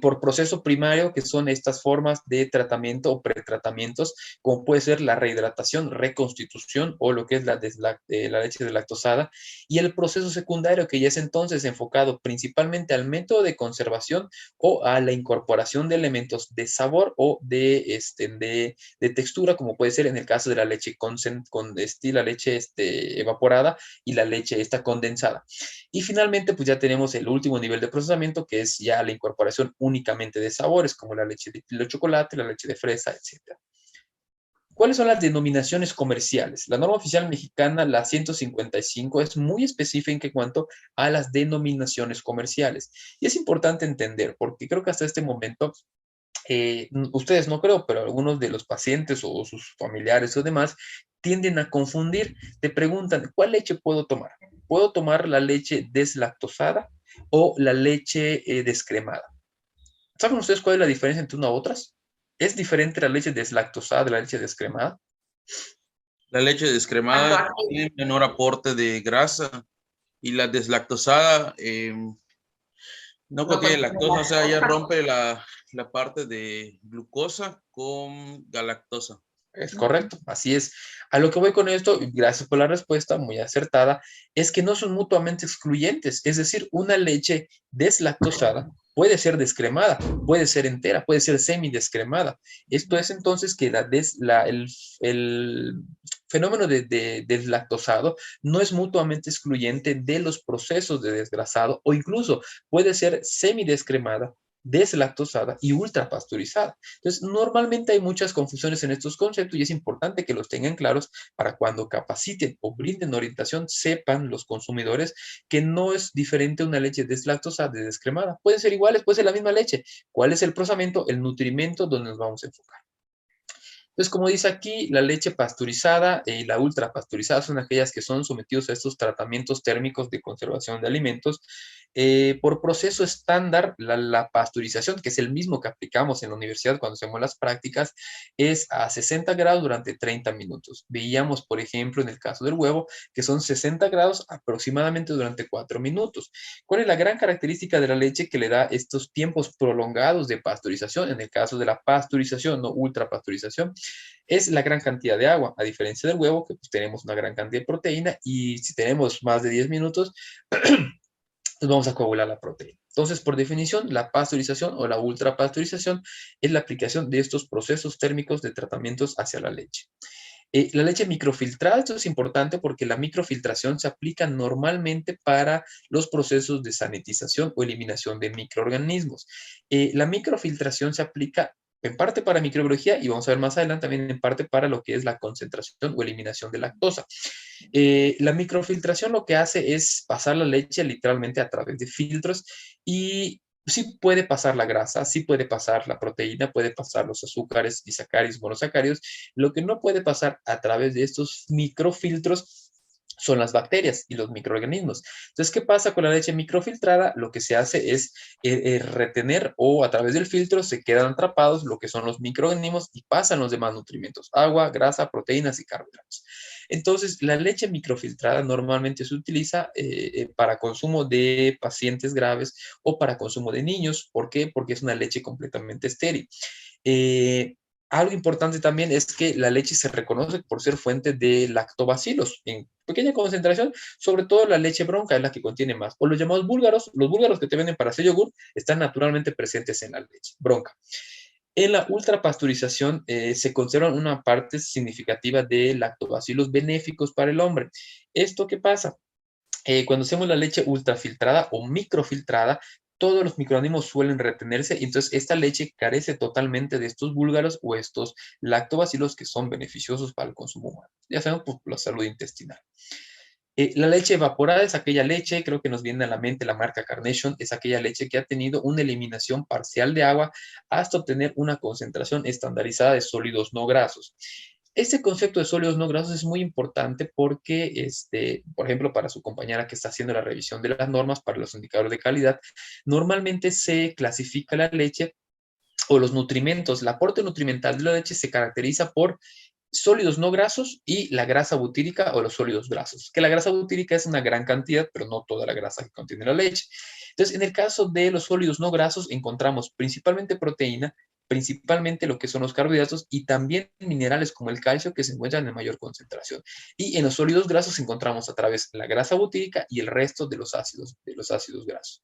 por proceso primario, que son estas formas de tratamiento o pretratamientos, como puede ser la rehidratación, reconstitución o lo que es la leche deslactosada, y el proceso secundario, que ya es entonces enfocado principalmente al método de conservación o a la incorporación de elementos de sabor o de textura, como puede ser en el caso de la leche la leche evaporada y la leche está condensada. Y finalmente, pues ya tenemos el último nivel de procesamiento, que es ya la incorporación únicamente de sabores, como la leche de chocolate, la leche de fresa, etc. ¿Cuáles son las denominaciones comerciales? La norma oficial mexicana, la 155, es muy específica en cuanto a las denominaciones comerciales. Y es importante entender, porque creo que hasta este momento ustedes no creo, pero algunos de los pacientes o sus familiares o demás tienden a confundir. Te preguntan, ¿cuál leche puedo tomar? ¿Puedo tomar la leche deslactosada o la leche descremada? ¿Saben ustedes cuál es la diferencia entre una u otras? ¿Es diferente la leche deslactosada de la leche descremada? La leche descremada tiene menor aporte de grasa y la deslactosada no contiene lactosa, o sea, ya rompe la parte de glucosa con galactosa. Es correcto, así es. A lo que voy con esto, y gracias por la respuesta, muy acertada, es que no son mutuamente excluyentes. Es decir, una leche deslactosada puede ser descremada, puede ser entera, puede ser semidescremada. Esto es entonces que el fenómeno de deslactosado no es mutuamente excluyente de los procesos de desgrasado, o incluso puede ser semidescremada deslactosada y ultrapasteurizada. Entonces, normalmente hay muchas confusiones en estos conceptos y es importante que los tengan claros para cuando capaciten o brinden orientación, sepan los consumidores que no es diferente una leche deslactosada de descremada. Pueden ser iguales, puede ser la misma leche. ¿Cuál es el procesamiento? El nutrimento donde nos vamos a enfocar. Entonces, como dice aquí, la leche pasteurizada y la ultrapasteurizada son aquellas que son sometidos a estos tratamientos térmicos de conservación de alimentos. Por proceso estándar, la pasteurización, que es el mismo que aplicamos en la universidad cuando hacemos las prácticas, es a 60 grados durante 30 minutos. Veíamos, por ejemplo, en el caso del huevo, que son 60 grados aproximadamente durante 4 minutos. ¿Cuál es la gran característica de la leche que le da estos tiempos prolongados de pasteurización? En el caso de la pasteurización, no ultrapasteurización, es la gran cantidad de agua, a diferencia del huevo, que pues tenemos una gran cantidad de proteína y si tenemos más de 10 minutos, pues vamos a coagular la proteína. Entonces, por definición, la pasteurización o la ultrapasteurización es la aplicación de estos procesos térmicos de tratamientos hacia la leche. La leche microfiltrada, esto es importante porque la microfiltración se aplica normalmente para los procesos de sanitización o eliminación de microorganismos. La microfiltración se aplica en parte para microbiología y vamos a ver más adelante también en parte para lo que es la concentración o eliminación de lactosa. La microfiltración lo que hace es pasar la leche literalmente a través de filtros y sí puede pasar la grasa, sí puede pasar la proteína, puede pasar los azúcares, disacáridos, monosacáridos. Lo que no puede pasar a través de estos microfiltros son las bacterias y los microorganismos. Entonces, ¿qué pasa con la leche microfiltrada? Lo que se hace es retener o a través del filtro se quedan atrapados lo que son los microorganismos y pasan los demás nutrimentos, agua, grasa, proteínas y carbohidratos. Entonces, la leche microfiltrada normalmente se utiliza para consumo de pacientes graves o para consumo de niños. ¿Por qué? Porque es una leche completamente estéril. Algo importante también es que la leche se reconoce por ser fuente de lactobacilos en pequeña concentración, sobre todo la leche bronca es la que contiene más. O los llamados búlgaros, los búlgaros que te venden para hacer yogur, están naturalmente presentes en la leche bronca. En la ultrapasteurización se conservan una parte significativa de lactobacilos benéficos para el hombre. ¿Esto qué pasa? Cuando hacemos la leche ultrafiltrada o microfiltrada, todos los microorganismos suelen retenerse y entonces esta leche carece totalmente de estos búlgaros o estos lactobacilos que son beneficiosos para el consumo humano. Ya sabemos por la salud intestinal. La leche evaporada es aquella leche, creo que nos viene a la mente la marca Carnation, es aquella leche que ha tenido una eliminación parcial de agua hasta obtener una concentración estandarizada de sólidos no grasos. Este concepto de sólidos no grasos es muy importante porque, por ejemplo, para su compañera que está haciendo la revisión de las normas para los indicadores de calidad, normalmente se clasifica la leche o los nutrimentos. El aporte nutrimental de la leche se caracteriza por sólidos no grasos y la grasa butírica o los sólidos grasos, que la grasa butírica es una gran cantidad, pero no toda la grasa que contiene la leche. Entonces, en el caso de los sólidos no grasos, encontramos principalmente proteína, principalmente lo que son los carbohidratos y también minerales como el calcio que se encuentran en mayor concentración. Y en los sólidos grasos encontramos a través de la grasa butírica y el resto de los ácidos grasos.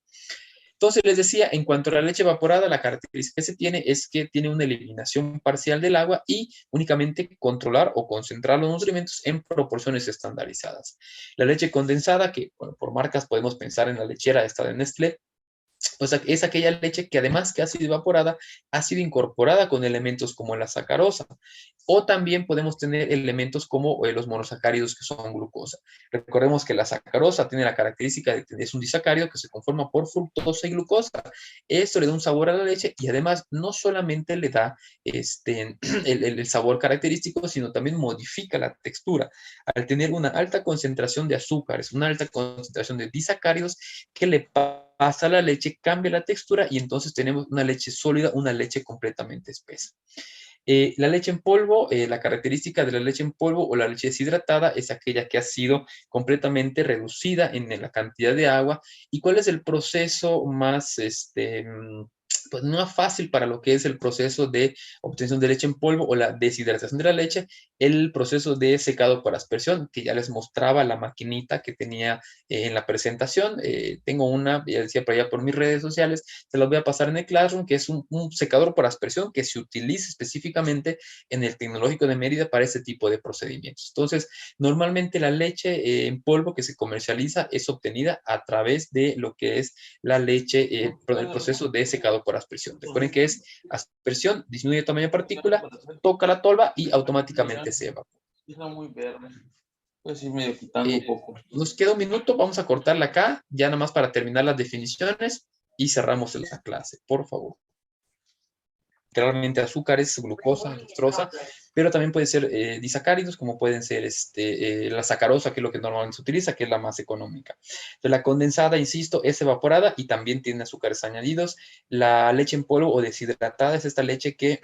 Entonces, les decía, en cuanto a la leche evaporada, la característica que se tiene es que tiene una eliminación parcial del agua y únicamente controlar o concentrar los nutrimentos en proporciones estandarizadas. La leche condensada, que bueno, por marcas podemos pensar en la lechera esta de Nestlé, o sea, es aquella leche que además que ha sido evaporada, ha sido incorporada con elementos como la sacarosa. O también podemos tener elementos como los monosacáridos que son glucosa. Recordemos que la sacarosa tiene la característica de que es un disacárido que se conforma por fructosa y glucosa. Esto le da un sabor a la leche y además no solamente le da el sabor característico, sino también modifica la textura. Al tener una alta concentración de azúcares, una alta concentración de disacáridos, que le pasa a la leche, cambia la textura y entonces tenemos una leche sólida, una leche completamente espesa. La leche en polvo, la característica de la leche en polvo o la leche deshidratada es aquella que ha sido completamente reducida en la cantidad de agua. ¿Y cuál es el proceso más, pues no fácil para lo que es el proceso de obtención de leche en polvo o la deshidratación de la leche? El proceso de secado por aspersión, que ya les mostraba la maquinita que tenía en la presentación. Tengo una, ya decía por allá por mis redes sociales, se los voy a pasar en el Classroom, que es un secador por aspersión que se utiliza específicamente en el Tecnológico de Mérida para este tipo de procedimientos. Entonces, normalmente la leche en polvo que se comercializa es obtenida a través de lo que es la leche, el proceso de secado por por aspersión. Recuerden que es aspersión, disminuye el tamaño de partícula, toca la tolva y automáticamente se evapora. Está muy verde. Pues sí, medio quitando un poco. Nos queda un minuto, vamos a cortarla acá, ya nada más para terminar las definiciones y cerramos la clase, por favor. Realmente azúcares, glucosa, dextrosa, pero también pueden ser disacáridos, como pueden ser la sacarosa, que es lo que normalmente se utiliza, que es la más económica. Entonces, la condensada, insisto, es evaporada y también tiene azúcares añadidos. La leche en polvo o deshidratada es esta leche que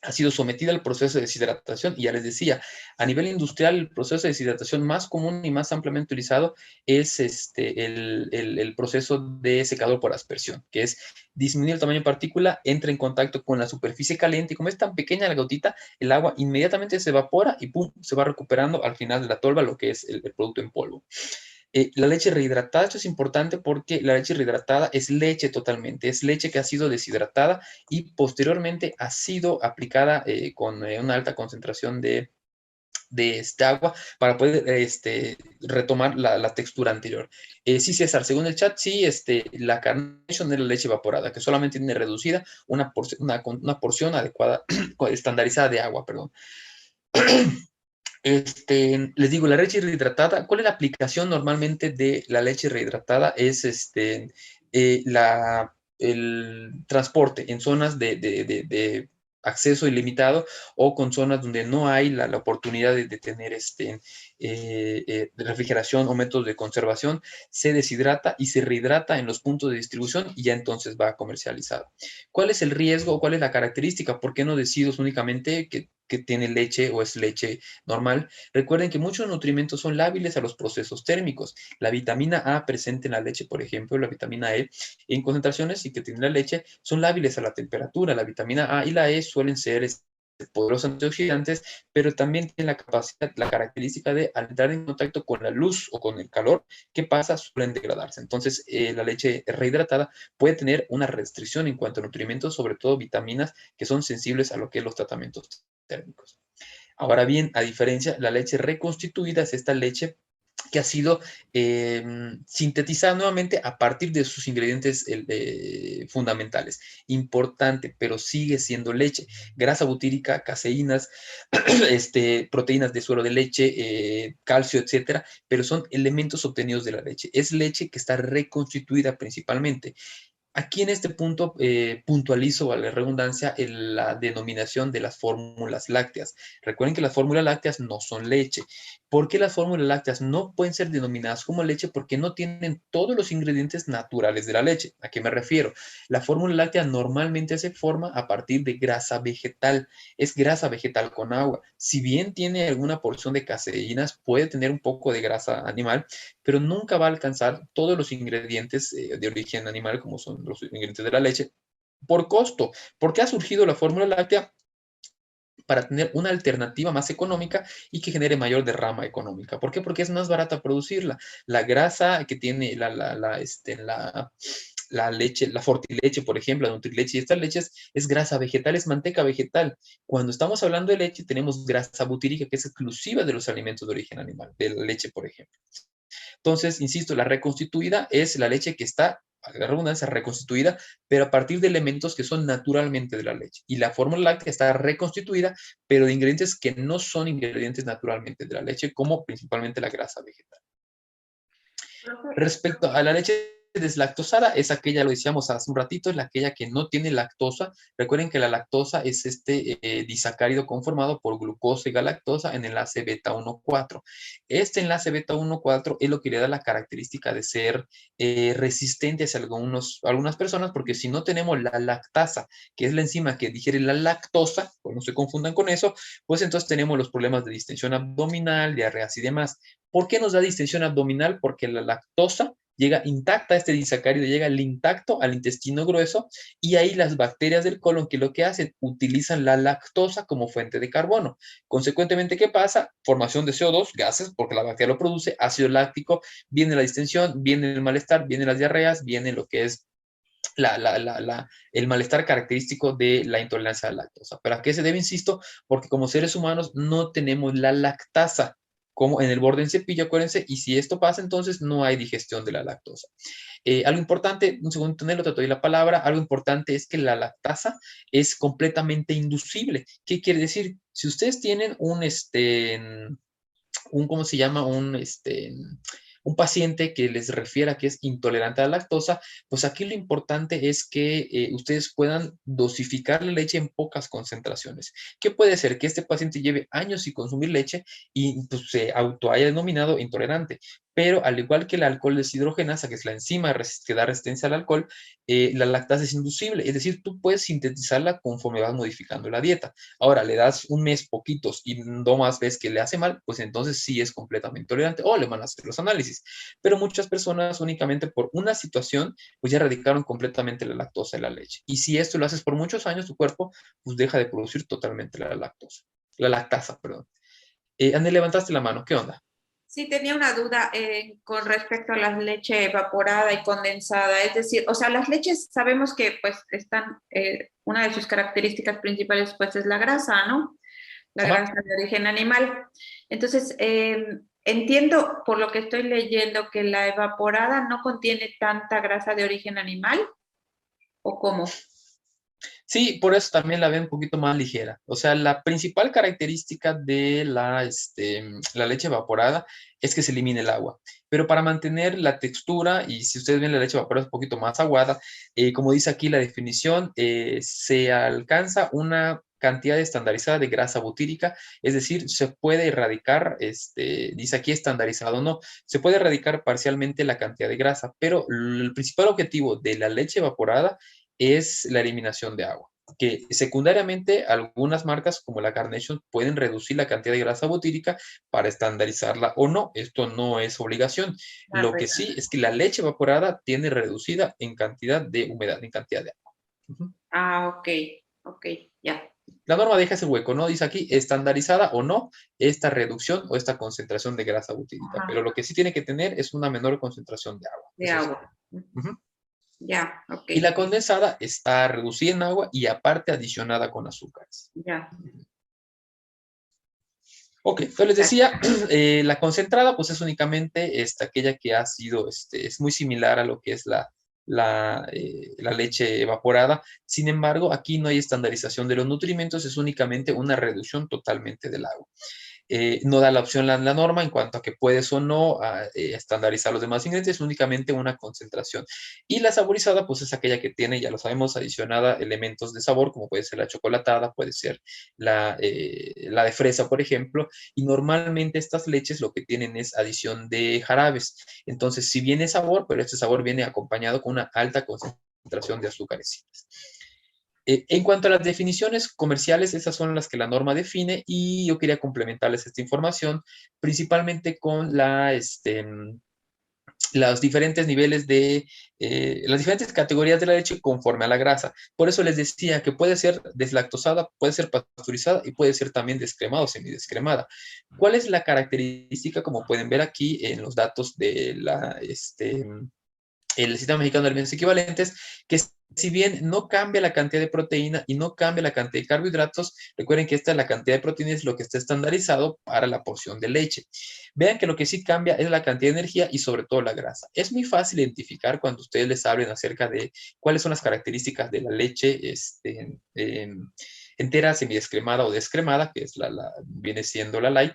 ha sido sometida al proceso de deshidratación, y ya les decía, a nivel industrial, el proceso de deshidratación más común y más ampliamente utilizado es el proceso de secador por aspersión, que es disminuir el tamaño de partícula, entra en contacto con la superficie caliente, y como es tan pequeña la gotita, el agua inmediatamente se evapora y ¡pum!, se va recuperando al final de la tolva lo que es el producto en polvo. La leche rehidratada, esto es importante porque la leche rehidratada es leche totalmente, es leche que ha sido deshidratada y posteriormente ha sido aplicada con una alta concentración de agua para poder retomar la textura anterior. Sí, César, según el chat, sí, la Carnation es la leche evaporada, que solamente tiene reducida una porción adecuada, estandarizada de agua, perdón. Les digo, la leche rehidratada, ¿cuál es la aplicación normalmente de la leche rehidratada? Es el transporte en zonas de acceso ilimitado, o con zonas donde no hay la oportunidad de tener de refrigeración o métodos de conservación. Se deshidrata y se rehidrata en los puntos de distribución y ya entonces va comercializado. ¿Cuál es el riesgo o cuál es la característica? ¿Por qué no decidos únicamente que tiene leche o es leche normal? Recuerden que muchos nutrimentos son lábiles a los procesos térmicos. La vitamina A presente en la leche, por ejemplo, la vitamina E, en concentraciones y que tiene la leche, son lábiles a la temperatura. La vitamina A y la E suelen ser poderosos antioxidantes, pero también tienen la capacidad, la característica de, al entrar en contacto con la luz o con el calor, ¿qué pasa? Suelen degradarse. Entonces, la leche rehidratada puede tener una restricción en cuanto a nutrimentos, sobre todo vitaminas que son sensibles a lo que es los tratamientos térmicos. Ahora bien, a diferencia, la leche reconstituida es esta leche que ha sido sintetizada nuevamente a partir de sus ingredientes fundamentales. Importante, pero sigue siendo leche. Grasa butírica, caseínas, proteínas de suero de leche, calcio, etcétera, pero son elementos obtenidos de la leche. Es leche que está reconstituida principalmente. Aquí en este punto puntualizo, a la redundancia, la denominación de las fórmulas lácteas. Recuerden que las fórmulas lácteas no son leche. ¿Por qué las fórmulas lácteas no pueden ser denominadas como leche? Porque no tienen todos los ingredientes naturales de la leche. ¿A qué me refiero? La fórmula láctea normalmente se forma a partir de grasa vegetal. Es grasa vegetal con agua. Si bien tiene alguna porción de caseínas, puede tener un poco de grasa animal, pero nunca va a alcanzar todos los ingredientes de origen animal, como son los ingredientes de la leche, por costo. ¿Por qué ha surgido la fórmula láctea? Para tener una alternativa más económica y que genere mayor derrama económica. ¿Por qué? Porque es más barata producirla. La grasa que tiene la leche, la fortileche, por ejemplo, la nutrileche, y estas leches es grasa vegetal, es manteca vegetal. Cuando estamos hablando de leche, tenemos grasa butírica, que es exclusiva de los alimentos de origen animal, de la leche, por ejemplo. Entonces, insisto, la reconstituida es la leche que está, a la redundancia, reconstituida, pero a partir de elementos que son naturalmente de la leche. Y la fórmula láctea está reconstituida, pero de ingredientes que no son ingredientes naturalmente de la leche, como principalmente la grasa vegetal. Respecto a la leche deslactosada, es aquella, lo decíamos hace un ratito, es aquella que no tiene lactosa. Recuerden que la lactosa es disacárido conformado por glucosa y galactosa en enlace beta 1,4. Este enlace beta 1,4 es lo que le da la característica de ser resistente hacia algunas personas, porque si no tenemos la lactasa, que es la enzima que digiere la lactosa, pues no se confundan con eso, pues entonces tenemos los problemas de distensión abdominal, diarreas y demás. ¿Por qué nos da distensión abdominal? Porque la lactosa llega intacta, este disacárido llega intacto al intestino grueso, y ahí las bacterias del colon, que lo que hacen, utilizan la lactosa como fuente de carbono. Consecuentemente, ¿qué pasa? Formación de CO2, gases, porque la bacteria lo produce, ácido láctico, viene la distensión, viene el malestar, vienen las diarreas, viene lo que es el malestar característico de la intolerancia a la lactosa. ¿Pero a qué se debe? Insisto, porque como seres humanos no tenemos la lactasa. como en el borde del cepillo, acuérdense, y si esto pasa, entonces no hay digestión de la lactosa. Algo importante, un segundo, Antonello, te doy la palabra. Algo importante es que la lactasa es completamente inducible. ¿Qué quiere decir? Si ustedes tienen ¿cómo se llama? Un paciente que les refiera que es intolerante a la lactosa, pues aquí lo importante es que ustedes puedan dosificar la leche en pocas concentraciones. ¿Qué puede ser? Que este paciente lleve años sin consumir leche y pues, se auto haya denominado intolerante. Pero al igual que el alcohol deshidrogenasa, que es la enzima que da resistencia al alcohol, la lactasa es inducible, es decir, tú puedes sintetizarla conforme vas modificando la dieta. Ahora, le das un mes poquitos y no más ves que le hace mal, pues entonces sí es completamente tolerante o le van a hacer los análisis. Pero muchas personas únicamente por una situación, pues ya erradicaron completamente la lactosa de la leche. Y si esto lo haces por muchos años, tu cuerpo pues deja de producir totalmente la lactasa, perdón. Andy, levantaste la mano, ¿qué onda? Sí, tenía una duda con respecto a la leche evaporada y condensada. Es decir, o sea, las leches sabemos que pues están, una de sus características principales pues es la grasa, ¿no? La Ajá. grasa de origen animal. Entonces, entiendo por lo que estoy leyendo que la evaporada no contiene tanta grasa de origen animal, ¿o cómo? Sí, por eso también la ven un poquito más ligera. O sea, la principal característica de la leche evaporada es que se elimine el agua. Pero para mantener la textura, y si ustedes ven la leche evaporada es un poquito más aguada, como dice aquí la definición, se alcanza una cantidad estandarizada de grasa butírica, es decir, se puede erradicar, dice aquí estandarizado, no, se puede erradicar parcialmente la cantidad de grasa, pero el principal objetivo de la leche evaporada es la eliminación de agua. Que secundariamente algunas marcas como la Carnation pueden reducir la cantidad de grasa butírica para estandarizarla o no. Esto no es obligación. Ah, Lo que pues, sí es que la leche evaporada tiene reducida en cantidad de humedad, en cantidad de agua. Ujú. ok, ok, ya. La norma deja ese hueco, ¿no? Dice aquí estandarizada o no esta reducción o esta concentración de grasa butírica. Ajá, Pero lo que sí tiene que tener es una menor concentración de agua. de Eso sí. agua. Ujú. Ya, ok, Y la condensada está reducida en agua y aparte adicionada con azúcares. ya. Ok, entonces les decía, la concentrada pues es únicamente aquella que ha sido, es muy similar a lo que es la leche evaporada. Sin embargo, aquí no hay estandarización de los nutrimentos, es únicamente una reducción totalmente del agua. No da la opción la norma en cuanto a que puedes o no estandarizar los demás ingredientes, únicamente una concentración. Y la saborizada, pues es aquella que tiene, ya lo sabemos, adicionada elementos de sabor, como puede ser la chocolatada, puede ser la de fresa, por ejemplo, y normalmente estas leches lo que tienen es adición de jarabes. Entonces, si viene sabor, pero este sabor viene acompañado con una alta concentración de azúcares simples. En cuanto a las definiciones comerciales, esas son las que la norma define y yo quería complementarles esta información, principalmente con los diferentes niveles las diferentes categorías de la leche conforme a la grasa. Por eso les decía que puede ser deslactosada, puede ser pasteurizada y puede ser también descremada o semidescremada. ¿Cuál es la característica? Como pueden ver aquí en los datos de el Sistema Mexicano de Alimentos Equivalentes, que si bien no cambia la cantidad de proteína y no cambia la cantidad de carbohidratos, recuerden que esta es la cantidad de proteína, es lo que está estandarizado para la porción de leche. Vean que lo que sí cambia es la cantidad de energía y sobre todo la grasa. Es muy fácil identificar cuando ustedes les hablen acerca de cuáles son las características de la leche entera, semidescremada o descremada, que es viene siendo la light.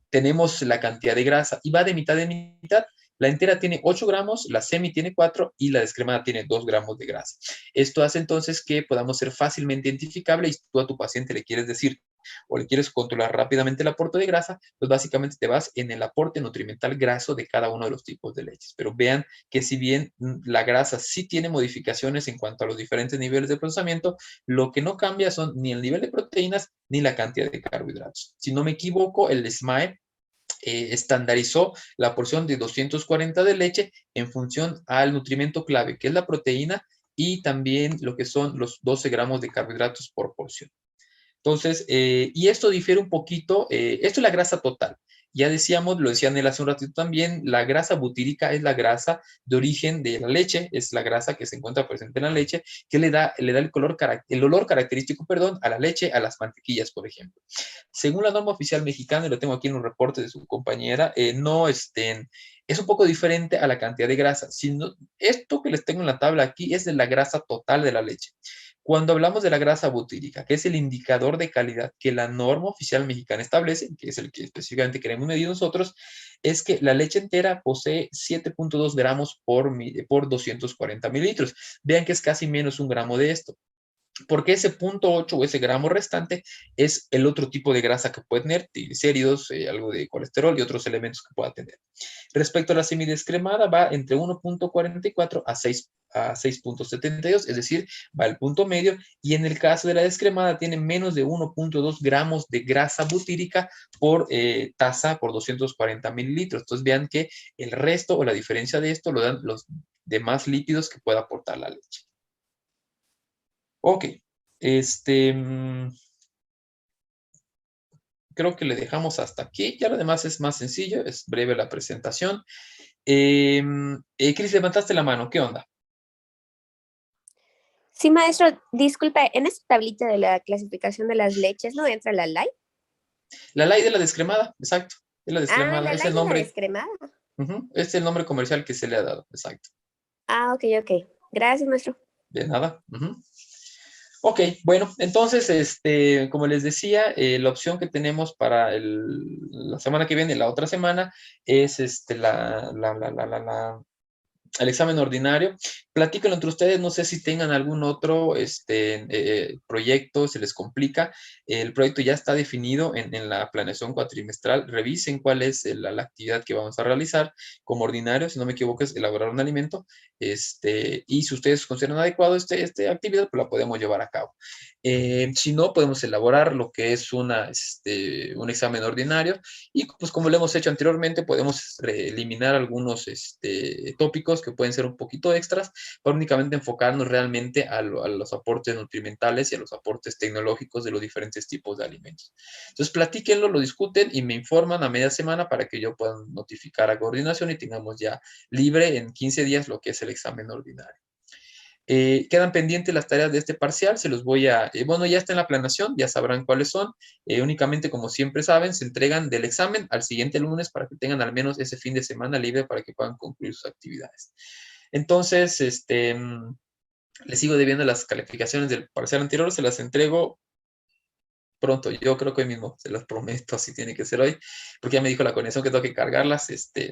Tenemos la cantidad de grasa y va de mitad en mitad. La entera tiene 8 gramos, la semi tiene 4 y la descremada tiene 2 gramos de grasa. Esto hace entonces que podamos ser fácilmente identificable y si tú a tu paciente le quieres decir o le quieres controlar rápidamente el aporte de grasa, pues básicamente te vas en el aporte nutrimental graso de cada uno de los tipos de leches. Pero vean que si bien la grasa sí tiene modificaciones en cuanto a los diferentes niveles de procesamiento, lo que no cambia son ni el nivel de proteínas ni la cantidad de carbohidratos. Si no me equivoco, el SMAE estandarizó la porción de 240 de leche en función al nutrimento clave, que es la proteína, y también lo que son los 12 gramos de carbohidratos por porción. Entonces, y esto difiere un poquito, esto es la grasa total. Ya decíamos, lo decía Nel hace un ratito también, la grasa butírica es la grasa de origen de la leche, es la grasa que se encuentra presente en la leche, que le da el olor característico, perdón, a la leche, a las mantequillas, por ejemplo. Según la norma oficial mexicana, y lo tengo aquí en un reporte de su compañera, no es un poco diferente a la cantidad de grasa. Esto que les tengo en la tabla aquí es de la grasa total de la leche. Cuando hablamos de la grasa butírica, que es el indicador de calidad que la norma oficial mexicana establece, que es el que específicamente queremos medir nosotros, es que la leche entera posee 7.2 gramos por 240 mililitros. Vean que es casi menos un gramo de esto. Porque ese 0.8 o ese gramo restante es el otro tipo de grasa que puede tener, triglicéridos, algo de colesterol y otros elementos que pueda tener. Respecto a la semidescremada, va entre 1.44 a 6.72, es decir, va al punto medio, y en el caso de la descremada tiene menos de 1.2 gramos de grasa butírica por taza por 240 mililitros. Entonces vean que el resto o la diferencia de esto lo dan los demás lípidos que pueda aportar la leche. Ok, creo que le dejamos hasta aquí. Ya lo demás es más sencillo, es breve la presentación. Cris, levantaste la mano, ¿qué onda? Sí, maestro, disculpe, en esta tablita de la clasificación de las leches, ¿no entra la light? La light de la descremada, exacto. Es la descremada, La es light el de la nombre. descremada. Es el nombre comercial que se le ha dado, exacto. Ok. Gracias, maestro. De nada. Ok, bueno, entonces, como les decía, la opción que tenemos para la semana que viene, la otra semana, es el examen ordinario. Platíquenlo entre ustedes, no sé si tengan algún otro proyecto, se les complica. El proyecto ya está definido en la planeación cuatrimestral. Revisen cuál es la actividad que vamos a realizar como ordinario, si no me equivoco, es elaborar un alimento. Y si ustedes consideran adecuado esta actividad, pues la podemos llevar a cabo. Si no, podemos elaborar lo que es un examen ordinario y pues como lo hemos hecho anteriormente, podemos eliminar algunos tópicos que pueden ser un poquito extras para únicamente enfocarnos realmente a los aportes nutrimentales y a los aportes tecnológicos de los diferentes tipos de alimentos. Entonces, platíquenlo, lo discuten y me informan a media semana para que yo pueda notificar a coordinación y tengamos ya libre en 15 días lo que es el examen ordinario. Quedan pendientes las tareas de este parcial, se los voy a, bueno, ya está en la planeación, ya sabrán cuáles son, únicamente como siempre saben, se entregan del examen al siguiente lunes para que tengan al menos ese fin de semana libre para que puedan concluir sus actividades. Entonces, les sigo debiendo las calificaciones del parcial anterior, se las entrego pronto, yo creo que hoy mismo, se las prometo, así tiene que ser hoy, porque ya me dijo la conexión que tengo que cargarlas,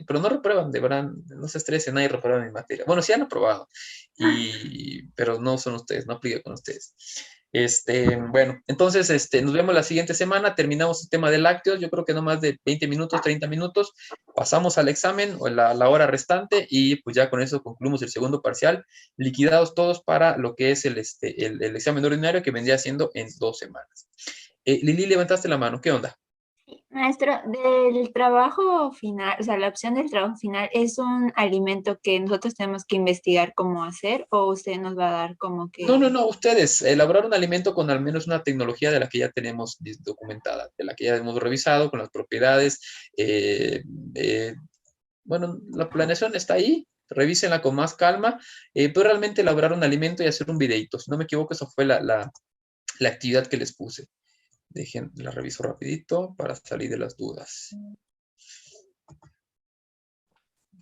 pero no reprueban, deberán, no se estresen, nadie reprueba mi materia. Bueno, sí han aprobado, pero no son ustedes, no aplica con ustedes. Bueno, entonces, nos vemos la siguiente semana, terminamos el tema de lácteos, yo creo que no más de 20 minutos, 30 minutos, pasamos al examen o la hora restante y pues ya con eso concluimos el segundo parcial, liquidados todos para lo que es el examen ordinario que vendría siendo en 2 semanas. Lili, levantaste la mano, ¿qué onda? Maestro, del trabajo final, o sea, la opción del trabajo final, ¿es un alimento que nosotros tenemos que investigar cómo hacer o usted nos va a dar como que... No, ustedes, elaborar un alimento con al menos una tecnología de la que ya tenemos documentada, de la que ya hemos revisado, con las propiedades. Bueno, la planeación está ahí, revísenla con más calma, pero realmente elaborar un alimento y hacer un videito. Si no me equivoco, esa fue la actividad que les puse. Dejen, la reviso rapidito para salir de las dudas.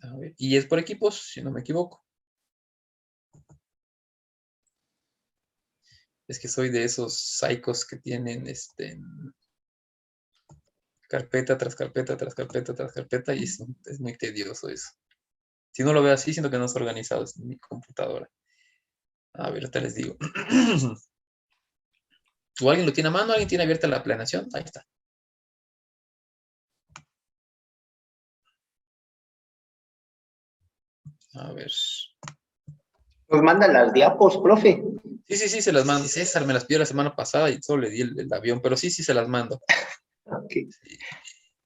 A ver, y es por equipos, si no me equivoco. Es que soy de esos psicos que tienen carpeta tras carpeta tras carpeta tras carpeta y es muy tedioso eso. Si no lo veo así, siento que no está organizado en mi computadora. A ver, ahorita les digo. ¿O alguien lo tiene a mano? ¿Alguien tiene abierta la planeación? Ahí está. A ver. Nos mandan las diapos, profe. Sí, se las mando. César me las pidió la semana pasada y solo le di el avión, pero sí, se las mando. Okay. Sí.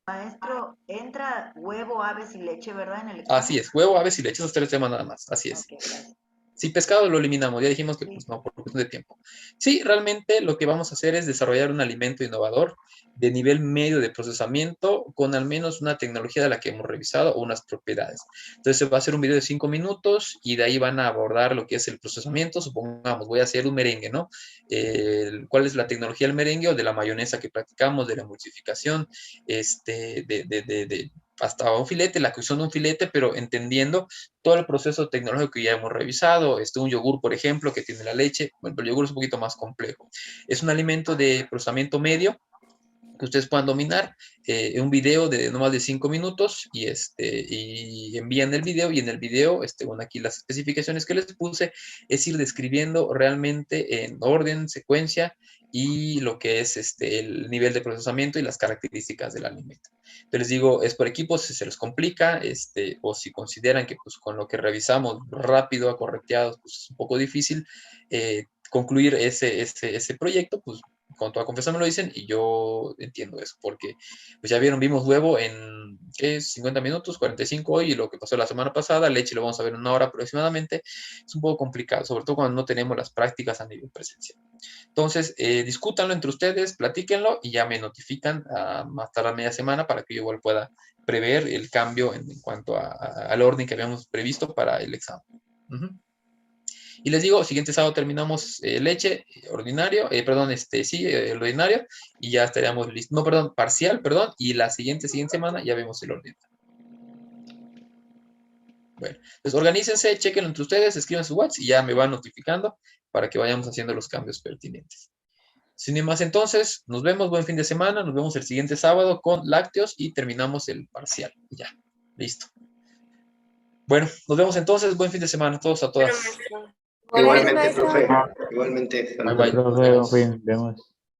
Maestro, entra huevo, aves y leche, ¿verdad? En el examen. Así es, huevo, aves y leche, esos 3 temas nada más. Así es. Okay, gracias. Sí, pescado lo eliminamos, ya dijimos que pues no, por cuestión de tiempo. Sí, realmente lo que vamos a hacer es desarrollar un alimento innovador de nivel medio de procesamiento con al menos una tecnología de la que hemos revisado o unas propiedades. Entonces se va a hacer un video de 5 minutos y de ahí van a abordar lo que es el procesamiento. Supongamos, voy a hacer un merengue, ¿no? ¿Cuál es la tecnología del merengue o de la mayonesa que practicamos, de la emulsificación, hasta un filete, la cocción de un filete, pero entendiendo todo el proceso tecnológico que ya hemos revisado, un yogur, por ejemplo, que tiene la leche, bueno, el yogur es un poquito más complejo. Es un alimento de procesamiento medio que ustedes puedan dominar, un video de no más de 5 minutos y envían el video y en el video, bueno, aquí las especificaciones que les puse, es ir describiendo realmente en orden, secuencia y lo que es el nivel de procesamiento y las características del alimento. Entonces les digo, es por equipos, si se les complica, o si consideran que pues con lo que revisamos rápido, acorreteados, pues es un poco difícil concluir ese proyecto, pues con toda confianza me lo dicen y yo entiendo eso, porque pues ya vieron, vimos huevo en, ¿qué es? 50 minutos, 45 hoy, y lo que pasó la semana pasada, leche lo vamos a ver en 1 hora aproximadamente, es un poco complicado, sobre todo cuando no tenemos las prácticas a nivel presencial. Entonces, discútanlo entre ustedes, platíquenlo y ya me notifican más tarde a media semana para que yo igual pueda prever el cambio en cuanto al orden que habíamos previsto para el examen. Y les digo, siguiente sábado terminamos leche ordinario, el ordinario, y ya estaríamos listos. No, perdón, parcial, perdón, y la siguiente semana ya vemos el ordinario. Bueno, entonces organícense, chequenlo entre ustedes, escriban su WhatsApp y ya me van notificando para que vayamos haciendo los cambios pertinentes. Sin más, entonces, nos vemos, buen fin de semana, nos vemos el siguiente sábado con lácteos y terminamos el parcial. Ya, listo. Bueno, nos vemos entonces, buen fin de semana a todos, a todas. Igualmente, Gracias, profe. maestro. Igualmente. Bye, bye. Profe, Nos vemos. vemos.